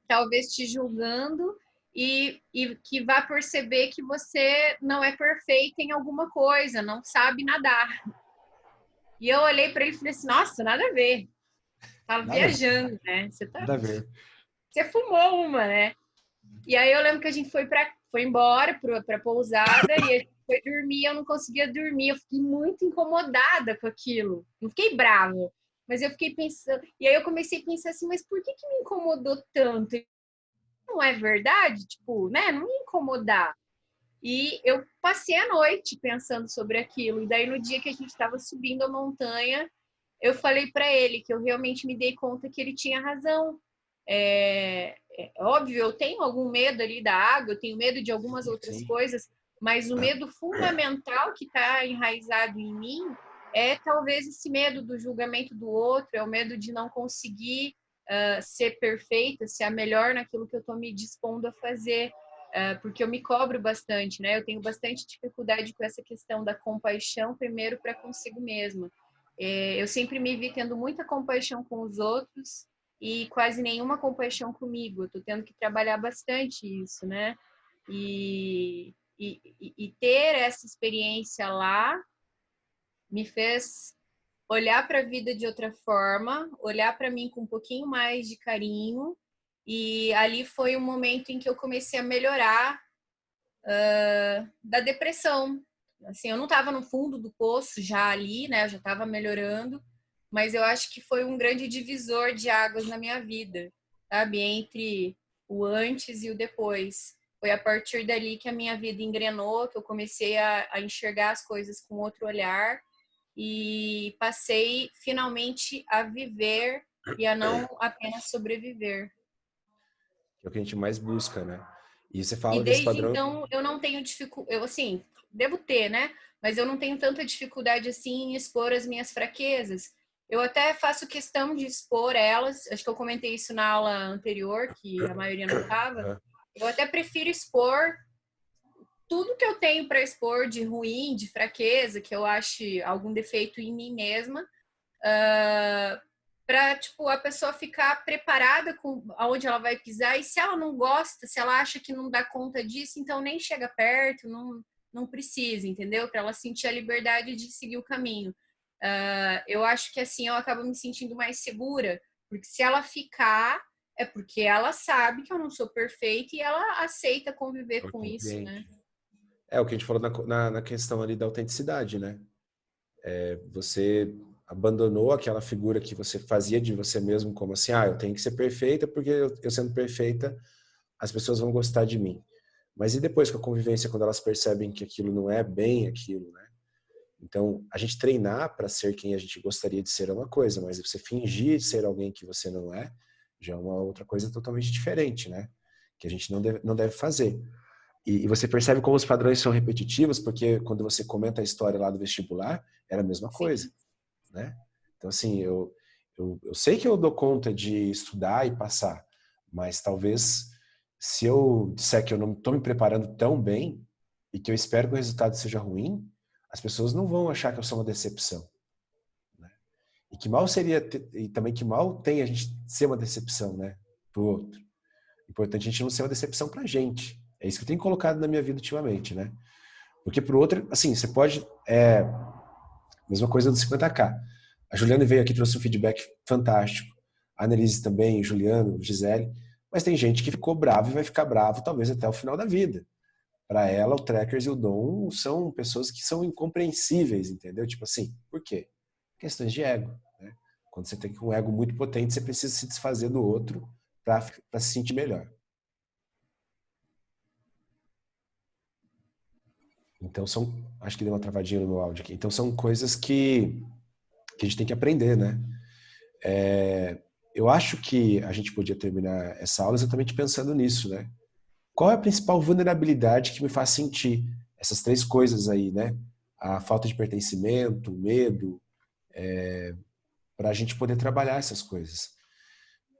talvez te julgando, e que vá perceber que você não é perfeita em alguma coisa, não sabe nadar. E eu olhei para ele e falei assim: nossa, nada a ver. Tava viajando, né? Nada a ver. Você fumou uma, né? E aí eu lembro que a gente foi embora para pousada e a gente foi dormir. Eu não conseguia dormir, eu fiquei muito incomodada com aquilo. Não fiquei brava, mas eu fiquei pensando. E aí eu comecei a pensar assim: mas por que me incomodou tanto? Não é verdade? Tipo, né? Não me incomodar. E eu passei a noite pensando sobre aquilo. E daí no dia que a gente estava subindo a montanha, eu falei para ele que eu realmente me dei conta que ele tinha razão. Óbvio, eu tenho algum medo ali da água, eu tenho medo de algumas outras coisas, mas o medo fundamental que está enraizado em mim é talvez esse medo do julgamento do outro, é o medo de não conseguir ser perfeita, ser a melhor naquilo que eu estou me dispondo a fazer, porque eu me cobro bastante, né? Eu tenho bastante dificuldade com essa questão da compaixão, primeiro para consigo mesma. Eu sempre me vi tendo muita compaixão com os outros e quase nenhuma compaixão comigo. Eu tô tendo que trabalhar bastante isso, né? E ter essa experiência lá me fez olhar para a vida de outra forma, olhar para mim com um pouquinho mais de carinho. E ali foi um momento em que eu comecei a melhorar da depressão. Assim, eu não estava no fundo do poço já ali, né? Eu já estava melhorando, mas eu acho que foi um grande divisor de águas na minha vida, sabe? Entre o antes e o depois. Foi a partir dali que a minha vida engrenou, que eu comecei a enxergar as coisas com outro olhar e passei finalmente a viver e a não apenas sobreviver. Que é o que a gente mais busca, né? E você E fala desse desde padrão. então eu não tenho dificuldade, eu assim, devo ter, né? Mas eu não tenho tanta dificuldade assim em expor as minhas fraquezas. Eu até faço questão de expor elas. Acho que eu comentei isso na aula anterior, que a maioria não estava. Eu até prefiro expor tudo que eu tenho para expor de ruim, de fraqueza, que eu ache algum defeito em mim mesma, para tipo a pessoa ficar preparada com aonde ela vai pisar, e se ela não gosta, se ela acha que não dá conta disso, então nem chega perto, não precisa, entendeu? Para ela sentir a liberdade de seguir o caminho. Eu acho que assim eu acabo me sentindo mais segura, porque se ela ficar é porque ela sabe que eu não sou perfeita e ela aceita conviver com isso, né? É o que a gente falou na questão ali da autenticidade, né? Você abandonou aquela figura que você fazia de você mesmo como assim, eu tenho que ser perfeita porque eu sendo perfeita as pessoas vão gostar de mim. Mas e depois com a convivência, quando elas percebem que aquilo não é bem aquilo, né? Então, a gente treinar para ser quem a gente gostaria de ser é uma coisa, mas você fingir ser alguém que você não é, já é uma outra coisa totalmente diferente, né? Que a gente não deve fazer. E você percebe como os padrões são repetitivos, porque quando você comenta a história lá do vestibular, era a mesma coisa, né? Então, assim, eu sei que eu dou conta de estudar e passar, mas talvez se eu disser que eu não estou me preparando tão bem e que eu espero que o resultado seja ruim, as pessoas não vão achar que eu sou uma decepção, né? E que mal seria, e também que mal tem a gente ser uma decepção, né, pro outro. Importante a gente não ser uma decepção pra gente. É isso que eu tenho colocado na minha vida ultimamente, né? Porque pro outro, assim, você pode, mesma coisa do 50K. A Juliana veio aqui e trouxe um feedback fantástico. A Annelise também, o Juliano, o Gisele. Mas tem gente que ficou bravo e vai ficar bravo talvez até o final da vida. para ela, o Trackers e o Dom são pessoas que são incompreensíveis, entendeu? Tipo assim, por quê? Questões de ego, né? Quando você tem um ego muito potente, você precisa se desfazer do outro para se sentir melhor. Então acho que deu uma travadinha no meu áudio aqui. Então são coisas que a gente tem que aprender, né? Eu acho que a gente podia terminar essa aula exatamente pensando nisso, né? Qual é a principal vulnerabilidade que me faz sentir essas três coisas aí, né? A falta de pertencimento, o medo, para a gente poder trabalhar essas coisas.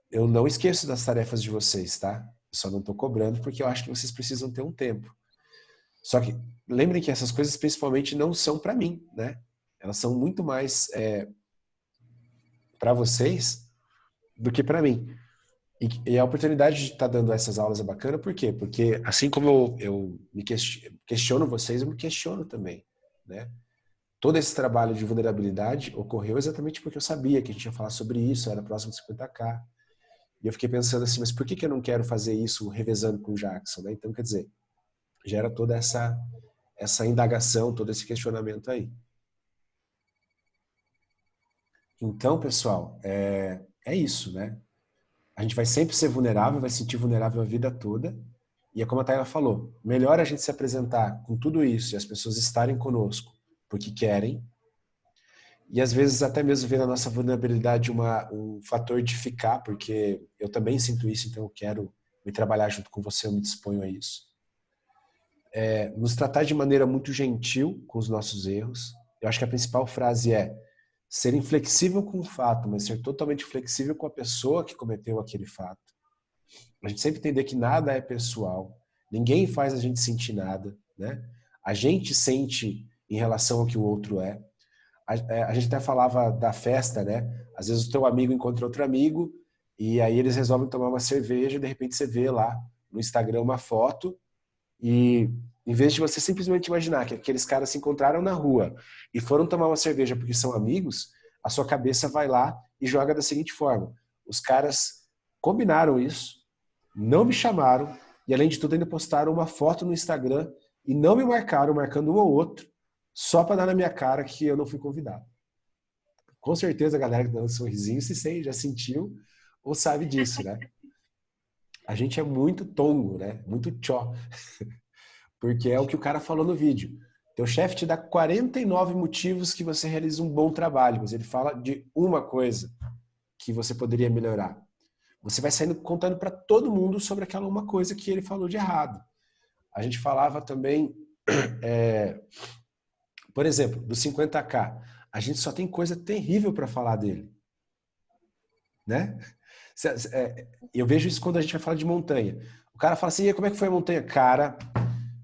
Eu não esqueço das tarefas de vocês, tá? Eu só não estou cobrando porque eu acho que vocês precisam ter um tempo. Só que lembrem que essas coisas principalmente não são para mim, né? Elas são muito mais para vocês do que para mim. E a oportunidade de estar dando essas aulas é bacana, por quê? Porque assim como eu me questiono vocês, eu me questiono também, né? Todo esse trabalho de vulnerabilidade ocorreu exatamente porque eu sabia que a gente ia falar sobre isso, era próximo de 50K. E eu fiquei pensando assim, mas por que eu não quero fazer isso revezando com o Jackson, né? Então, quer dizer, gera toda essa indagação, todo esse questionamento aí. Então, pessoal, é isso, né? A gente vai sempre ser vulnerável, vai se sentir vulnerável a vida toda. E é como a Tayla falou, melhor a gente se apresentar com tudo isso e as pessoas estarem conosco porque querem. E às vezes até mesmo ver na nossa vulnerabilidade um fator de ficar, porque eu também sinto isso, então eu quero me trabalhar junto com você, eu me disponho a isso. Nos tratar de maneira muito gentil com os nossos erros. Eu acho que a principal frase é ser inflexível com o fato, mas ser totalmente flexível com a pessoa que cometeu aquele fato. A gente sempre entender que nada é pessoal, ninguém faz a gente sentir nada, né? A gente sente em relação ao que o outro é. A gente até falava da festa, né? Às vezes o teu amigo encontra outro amigo e aí eles resolvem tomar uma cerveja e de repente você vê lá no Instagram uma foto e em vez de você simplesmente imaginar que aqueles caras se encontraram na rua e foram tomar uma cerveja porque são amigos, a sua cabeça vai lá e joga da seguinte forma: os caras combinaram isso, não me chamaram e além de tudo ainda postaram uma foto no Instagram e não me marcaram, marcando um ou outro, só para dar na minha cara que eu não fui convidado. Com certeza a galera que dá um sorrisinho já sentiu ou sabe disso, né? A gente é muito tongo, né? Muito tchó. Porque é o que o cara falou no vídeo. Teu chefe te dá 49 motivos que você realiza um bom trabalho, mas ele fala de uma coisa que você poderia melhorar. Você vai saindo contando para todo mundo sobre aquela uma coisa que ele falou de errado. A gente falava também, por exemplo, do 50K. A gente só tem coisa terrível para falar dele. Né? Eu vejo isso quando a gente vai falar de montanha. O cara fala assim, e como é que foi a montanha? Cara,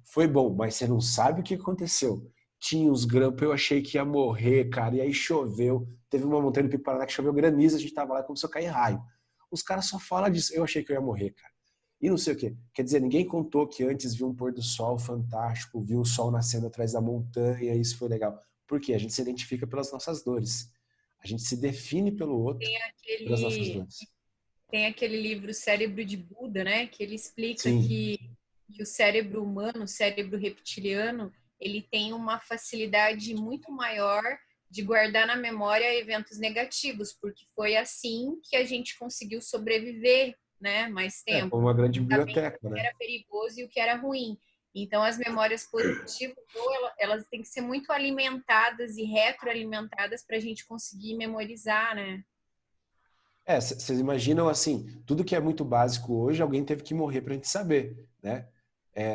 foi bom, mas você não sabe o que aconteceu. Tinha uns grampos, eu achei que ia morrer, cara, e aí choveu. Teve uma montanha no Pico Paraná que choveu granizo, a gente tava lá e começou a cair raio. Os caras só falam disso. Eu achei que eu ia morrer, cara. E não sei o quê. Quer dizer, ninguém contou que antes viu um pôr do sol fantástico, viu o sol nascendo atrás da montanha, e isso foi legal. Por quê? A gente se identifica pelas nossas dores. A gente se define pelo outro, pelas nossas dores. Tem aquele livro Cérebro de Buda, né? Que ele explica Sim. que o cérebro humano, o cérebro reptiliano, ele tem uma facilidade muito maior de guardar na memória eventos negativos, porque foi assim que a gente conseguiu sobreviver, né? Mais tempo. Uma grande biblioteca, né? O que era perigoso e o que era ruim. Então, as memórias positivas, elas têm que ser muito alimentadas e retroalimentadas para a gente conseguir memorizar, né? Vocês imaginam assim, tudo que é muito básico hoje, alguém teve que morrer pra gente saber, né?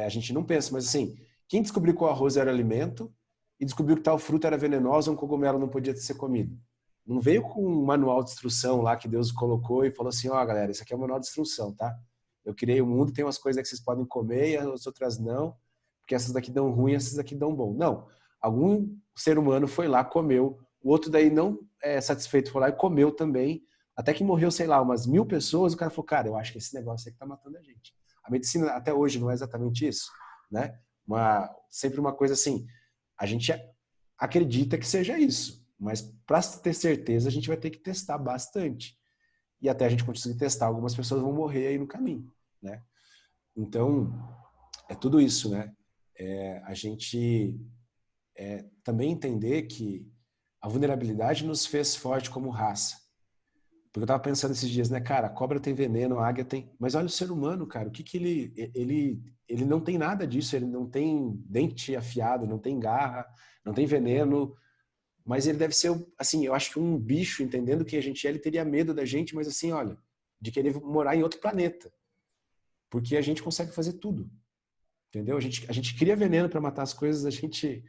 A gente não pensa, mas assim, quem descobriu que o arroz era alimento e descobriu que tal fruta era venenosa, um cogumelo não podia ser comido? Não veio com um manual de instrução lá que Deus colocou e falou assim, ó, galera, isso aqui é o manual de instrução, tá? Eu criei o mundo, tem umas coisas que vocês podem comer e as outras não, porque essas daqui dão ruim, essas daqui dão bom. Não, algum ser humano foi lá, comeu, o outro daí não satisfeito foi lá e comeu também, até que morreu, sei lá, umas 1000 pessoas, o cara falou, cara, eu acho que esse negócio aí que tá matando a gente. A medicina até hoje não é exatamente isso, né? Sempre uma coisa assim, a gente acredita que seja isso, mas para ter certeza a gente vai ter que testar bastante. E até a gente conseguir testar, algumas pessoas vão morrer aí no caminho, né? Então, é tudo isso, né? a gente também entender que a vulnerabilidade nos fez forte como raça. Porque eu tava pensando esses dias, né, cara, a cobra tem veneno, a águia tem... Mas olha o ser humano, cara, o que que ele não tem nada disso, ele não tem dente afiado, não tem garra, não tem veneno, mas ele deve ser, assim, eu acho que um bicho, entendendo quem a gente é, ele teria medo da gente, mas assim, olha, de querer morar em outro planeta. Porque a gente consegue fazer tudo, entendeu? A gente cria veneno para matar as coisas, a gente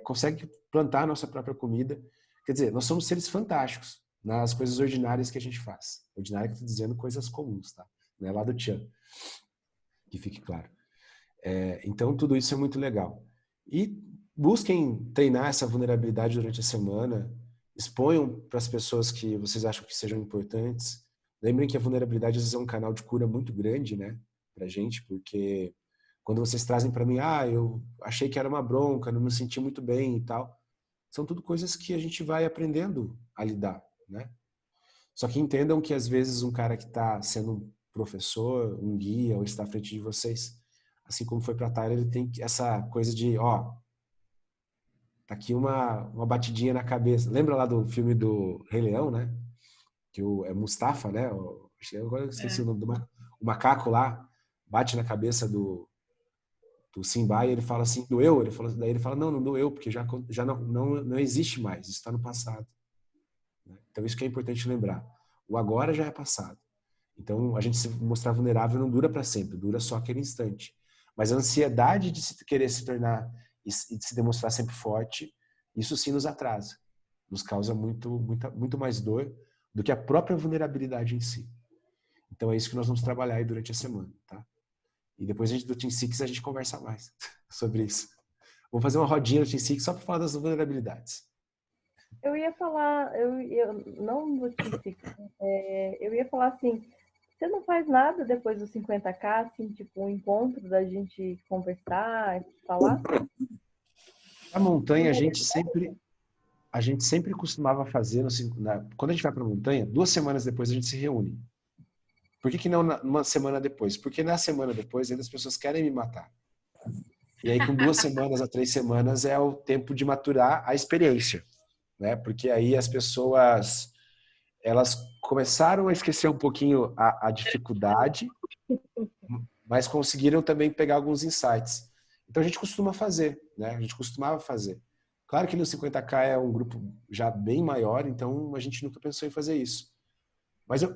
consegue plantar a nossa própria comida. Quer dizer, nós somos seres fantásticos nas coisas ordinárias que a gente faz. Ordinária que eu tô dizendo coisas comuns, tá? Não é lá do Tchan, que fique claro. Então, tudo isso é muito legal. E busquem treinar essa vulnerabilidade durante a semana, exponham para as pessoas que vocês acham que sejam importantes. Lembrem que a vulnerabilidade às vezes é um canal de cura muito grande, né, pra gente, porque quando vocês trazem para mim, eu achei que era uma bronca, não me senti muito bem e tal, são tudo coisas que a gente vai aprendendo a lidar, né? Só que entendam que às vezes um cara que está sendo um professor, um guia, ou está à frente de vocês, assim como foi para a Tyler, ele tem essa coisa de, tá aqui uma batidinha na cabeça. Lembra lá do filme do Rei Leão, né? Que é Mustafa, né? Agora eu esqueci o nome o macaco lá, bate na cabeça do Simba e ele fala assim, doeu? Daí ele fala, não doeu, porque já não existe mais, isso está no passado. Então isso que é importante lembrar. O agora já é passado. Então a gente se mostrar vulnerável não dura para sempre, dura só aquele instante. Mas a ansiedade de querer se tornar e de se demonstrar sempre forte, isso sim nos atrasa. Nos causa muito mais dor do que a própria vulnerabilidade em si. Então é isso que nós vamos trabalhar aí durante a semana, tá? E depois do Team Six a gente conversa mais sobre isso. Vamos fazer uma rodinha no Team Six só para falar das vulnerabilidades. Eu ia falar, não do Team Six, eu ia falar assim, você não faz nada depois dos 50K, assim, tipo um encontro da gente conversar, falar? A montanha a gente sempre costumava fazer, quando a gente vai para a montanha, 2 semanas depois a gente se reúne. Por que não uma semana depois? Porque na semana depois ainda as pessoas querem me matar. E aí com 2 semanas a 3 semanas é o tempo de maturar a experiência, né? Porque aí as pessoas, elas começaram a esquecer um pouquinho a dificuldade, mas conseguiram também pegar alguns insights. Então a gente costuma fazer, né? A gente costumava fazer. Claro que no 50K é um grupo já bem maior, então a gente nunca pensou em fazer isso.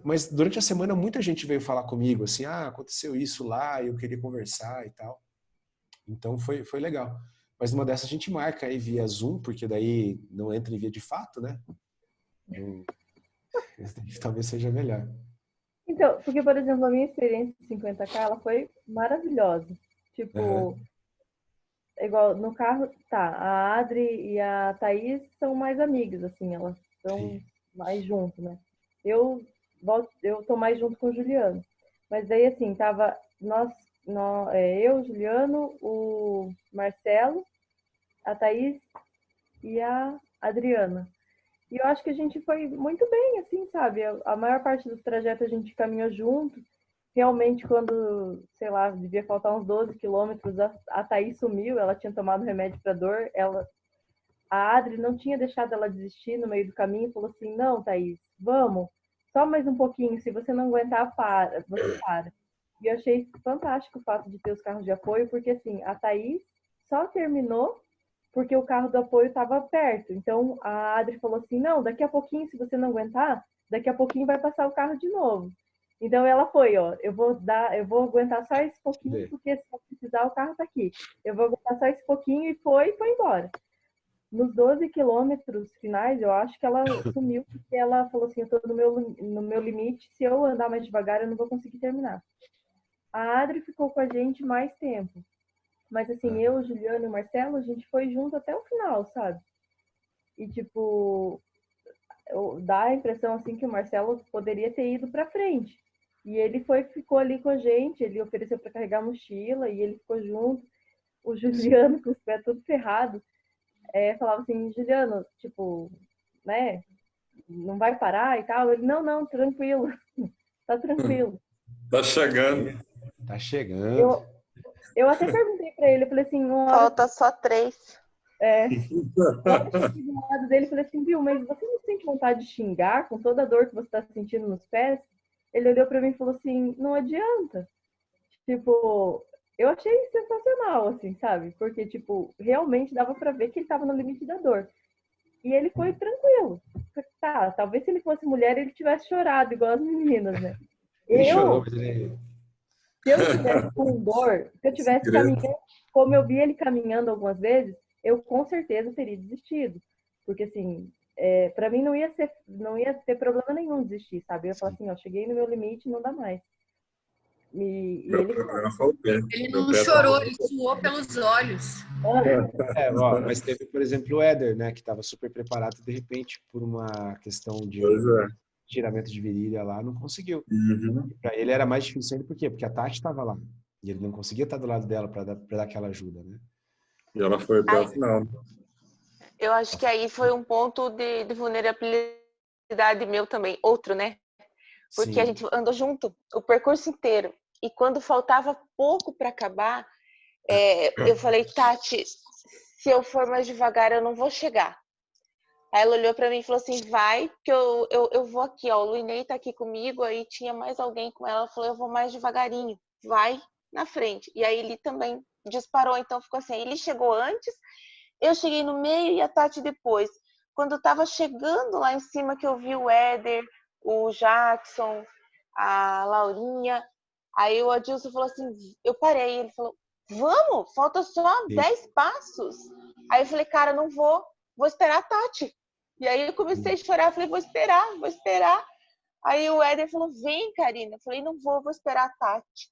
Mas durante a semana muita gente veio falar comigo, assim, aconteceu isso lá, eu queria conversar e tal. Então foi legal. Mas numa dessas a gente marca aí via Zoom, porque daí não entra em via de fato, né? Talvez seja melhor. Então, porque, por exemplo, a minha experiência de 50K, ela foi maravilhosa. Tipo, igual no carro, tá, a Adri e a Thaís são mais amigas, assim, elas estão mais juntas, né? Eu tô mais junto com o Juliano. Mas daí, assim, tava eu, o Juliano, o Marcelo, a Thaís e a Adriana. E eu acho que a gente foi muito bem, assim, sabe? A maior parte do trajeto a gente caminhou junto. Realmente, quando, sei lá, devia faltar uns 12 quilômetros, a Thaís sumiu, ela tinha tomado remédio para dor. A Adri não tinha deixado ela desistir no meio do caminho, falou assim, não, Thaís, vamos, só mais um pouquinho, se você não aguentar, você para. E eu achei fantástico o fato de ter os carros de apoio, porque assim, a Thaís só terminou porque o carro do apoio estava perto. Então a Adri falou assim, não, daqui a pouquinho, se você não aguentar, daqui a pouquinho vai passar o carro de novo. Então ela foi, eu vou aguentar só esse pouquinho, porque se eu precisar o carro tá aqui. Eu vou aguentar só esse pouquinho e foi embora. Nos 12 quilômetros finais, eu acho que ela sumiu, porque ela falou assim, eu tô no meu limite, se eu andar mais devagar, eu não vou conseguir terminar. A Adri ficou com a gente mais tempo. Mas assim, eu, o Juliano e o Marcelo, a gente foi junto até o final, sabe? E tipo, dá a impressão assim que o Marcelo poderia ter ido pra frente. E ele ficou ali com a gente, ele ofereceu para carregar a mochila e ele ficou junto. O Juliano, com os pés tudo ferrado, falava assim, Juliano, tipo, né, não vai parar e tal? Ele, não, tranquilo, tá tranquilo. Tá chegando. Tá chegando. Eu até perguntei pra ele, eu falei assim, uma hora, Falta só 3. uma hora eu cheguei do lado dele e falei assim, viu, mas você não sente vontade de xingar com toda a dor que você tá sentindo nos pés? Ele olhou pra mim e falou assim, não adianta. Tipo, eu achei sensacional, assim, sabe? Porque, tipo, realmente dava pra ver que ele tava no limite da dor. E ele foi tranquilo. Tá, talvez se ele fosse mulher, ele tivesse chorado, igual as meninas, né? Ele Eu, chorou, mas ele... se eu tivesse com dor, se eu tivesse caminhando, como eu vi ele caminhando algumas vezes, eu com certeza teria desistido. Porque, assim, pra mim não ia ter problema nenhum desistir, sabe? Eu ia falar assim, ó, cheguei no meu limite, não dá mais. E Meu ele... problema foi o pé. Ele Meu não pé chorou, tava... ele suou pelos olhos. Mas teve, por exemplo, o Éder, né, que estava super preparado e de repente, por uma questão Pois de é. tiramento de virilha lá, não conseguiu. Uhum. Para ele era mais difícil ainda, por quê? Porque a Tati estava lá. E ele não conseguia estar do lado dela para dar aquela ajuda, né? E ela foi até o final. Eu acho que aí foi um ponto de vulnerabilidade meu também. Outro, né? Porque a gente andou junto o percurso inteiro. E quando faltava pouco para acabar, eu falei, Tati, se eu for mais devagar, eu não vou chegar. Aí ela olhou para mim e falou assim, vai, que eu vou aqui, ó. O Luinei tá aqui comigo, aí tinha mais alguém com ela. Ela falou, eu vou mais devagarinho, vai na frente. E aí ele também disparou, então ficou assim. Ele chegou antes, eu cheguei no meio e a Tati depois. Quando eu tava chegando lá em cima, que eu vi o Éder, o Jackson, a Laurinha, aí o Adilson falou assim, eu parei, ele falou, vamos, falta só 10 passos. Aí eu falei, cara, não vou esperar a Tati. E aí eu comecei a chorar, falei, vou esperar. Aí o Éder falou, vem, Karina. Eu falei, não vou esperar a Tati.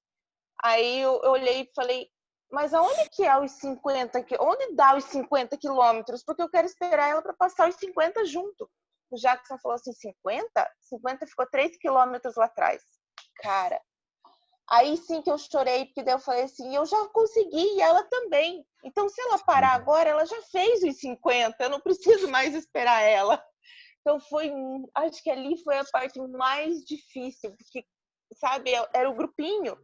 Aí eu olhei e falei, mas aonde que é os 50? Onde dá os 50 quilômetros? Porque eu quero esperar ela para passar os 50 junto. O Jackson falou assim, 50? 50 ficou 3 quilômetros lá atrás. Cara, aí sim que eu chorei, porque daí eu falei assim, eu já consegui e ela também. Então, se ela parar agora, ela já fez os 50, eu não preciso mais esperar ela. Então, acho que ali foi a parte mais difícil, porque, sabe, era o grupinho.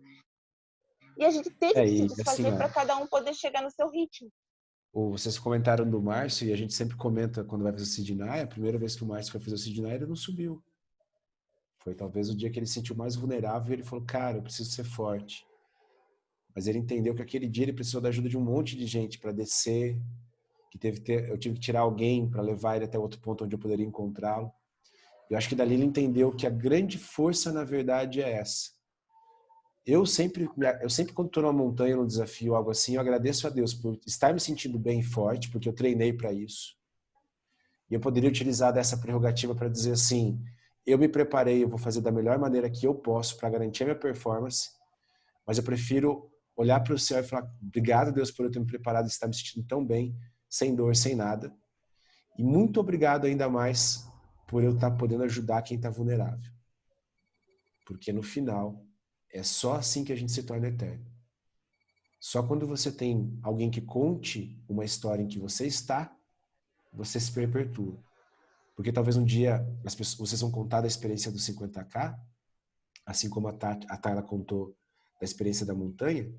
E a gente teve que se E desfazer assim, para cada um poder chegar no seu ritmo. vocês comentaram do Márcio, e a gente sempre comenta quando vai fazer o Sidney, a primeira vez que o Márcio foi fazer o Sidney, ele não subiu. Foi talvez o dia que ele se sentiu mais vulnerável e ele falou, cara, eu preciso ser forte. Mas ele entendeu que aquele dia ele precisou da ajuda de um monte de gente para descer, eu tive que tirar alguém para levar ele até outro ponto onde eu poderia encontrá-lo. Eu acho que dali ele entendeu que a grande força, na verdade, é essa. Eu sempre quando estou numa montanha, num desafio, algo assim, eu agradeço a Deus por estar me sentindo bem e forte, porque eu treinei para isso. E eu poderia utilizar dessa prerrogativa para dizer assim, eu me preparei, eu vou fazer da melhor maneira que eu posso para garantir a minha performance, mas eu prefiro olhar para o céu e falar, obrigado, Deus, por eu ter me preparado e estar me sentindo tão bem, sem dor, sem nada. E muito obrigado ainda mais por eu estar podendo ajudar quem está vulnerável. Porque no final, é só assim que a gente se torna eterno. Só quando você tem alguém que conte uma história em que você está, você se perpetua. Porque talvez um dia vocês vão contar da experiência do 50K, assim como a Tayla contou da experiência da montanha,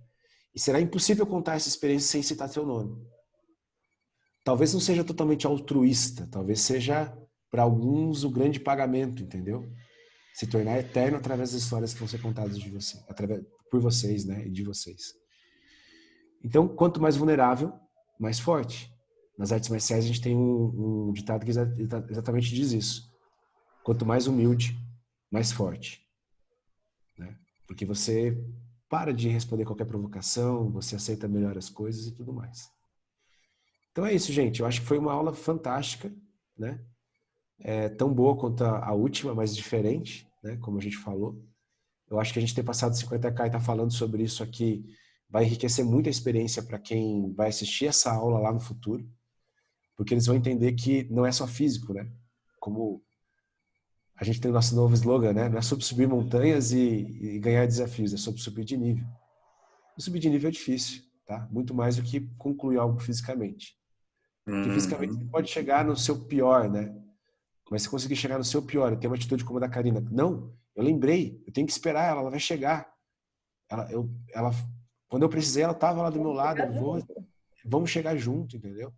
e será impossível contar essa experiência sem citar seu nome. Talvez não seja totalmente altruísta, talvez seja, para alguns, o grande pagamento, entendeu? Se tornar eterno através das histórias que vão ser contadas de você, por vocês, né, e de vocês. Então, quanto mais vulnerável, mais forte. Nas artes marciais, a gente tem um ditado que exatamente diz isso. Quanto mais humilde, mais forte. Né? Porque você para de responder qualquer provocação, você aceita melhor as coisas e tudo mais. Então é isso, gente. Eu acho que foi uma aula fantástica, né? Tão boa quanto a última, mas diferente, né? Como a gente falou. Eu acho que a gente ter passado 50K e estar falando sobre isso aqui vai enriquecer muito a experiência para quem vai assistir essa aula lá no futuro, porque eles vão entender que não é só físico, né? Como a gente tem o nosso novo slogan, né? Não é sobre subir montanhas e ganhar desafios, é sobre subir de nível. E subir de nível é difícil, tá? Muito mais do que concluir algo fisicamente. Porque fisicamente você pode chegar no seu pior, né? Mas se conseguir chegar no seu pior e ter uma atitude como a da Karina, não, eu lembrei, eu tenho que esperar ela vai chegar. Ela Quando eu precisei, ela estava lá do meu lado. Vamos chegar junto, entendeu?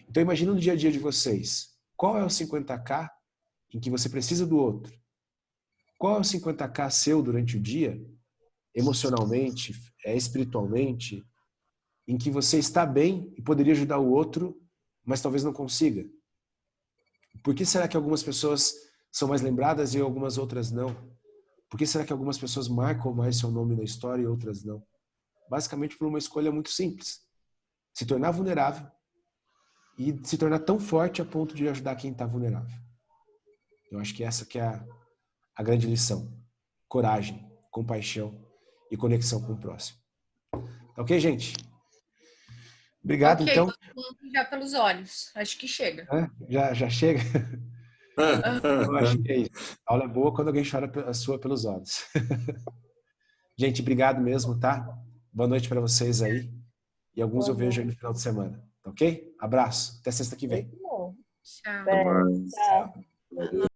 Então imagina no dia a dia de vocês. Qual é o 50K em que você precisa do outro? Qual é o 50K seu durante o dia, emocionalmente, espiritualmente, em que você está bem e poderia ajudar o outro, mas talvez não consiga? Por que será que algumas pessoas são mais lembradas e algumas outras não? Por que será que algumas pessoas marcam mais seu nome na história e outras não? Basicamente por uma escolha muito simples. Se tornar vulnerável e se tornar tão forte a ponto de ajudar quem está vulnerável. Eu acho que essa que é a grande lição. Coragem, compaixão e conexão com o próximo. Tá ok, gente? Obrigado, Ok, então. já pelos olhos. Acho que chega. Já chega? Eu acho que é isso. A aula é boa quando alguém chora a sua pelos olhos. Gente, obrigado mesmo, tá? Boa noite para vocês aí. E alguns eu vejo aí no final de semana. Tá ok? Abraço. Até sexta que vem. Muito bom. Tchau. Beijo. Tchau.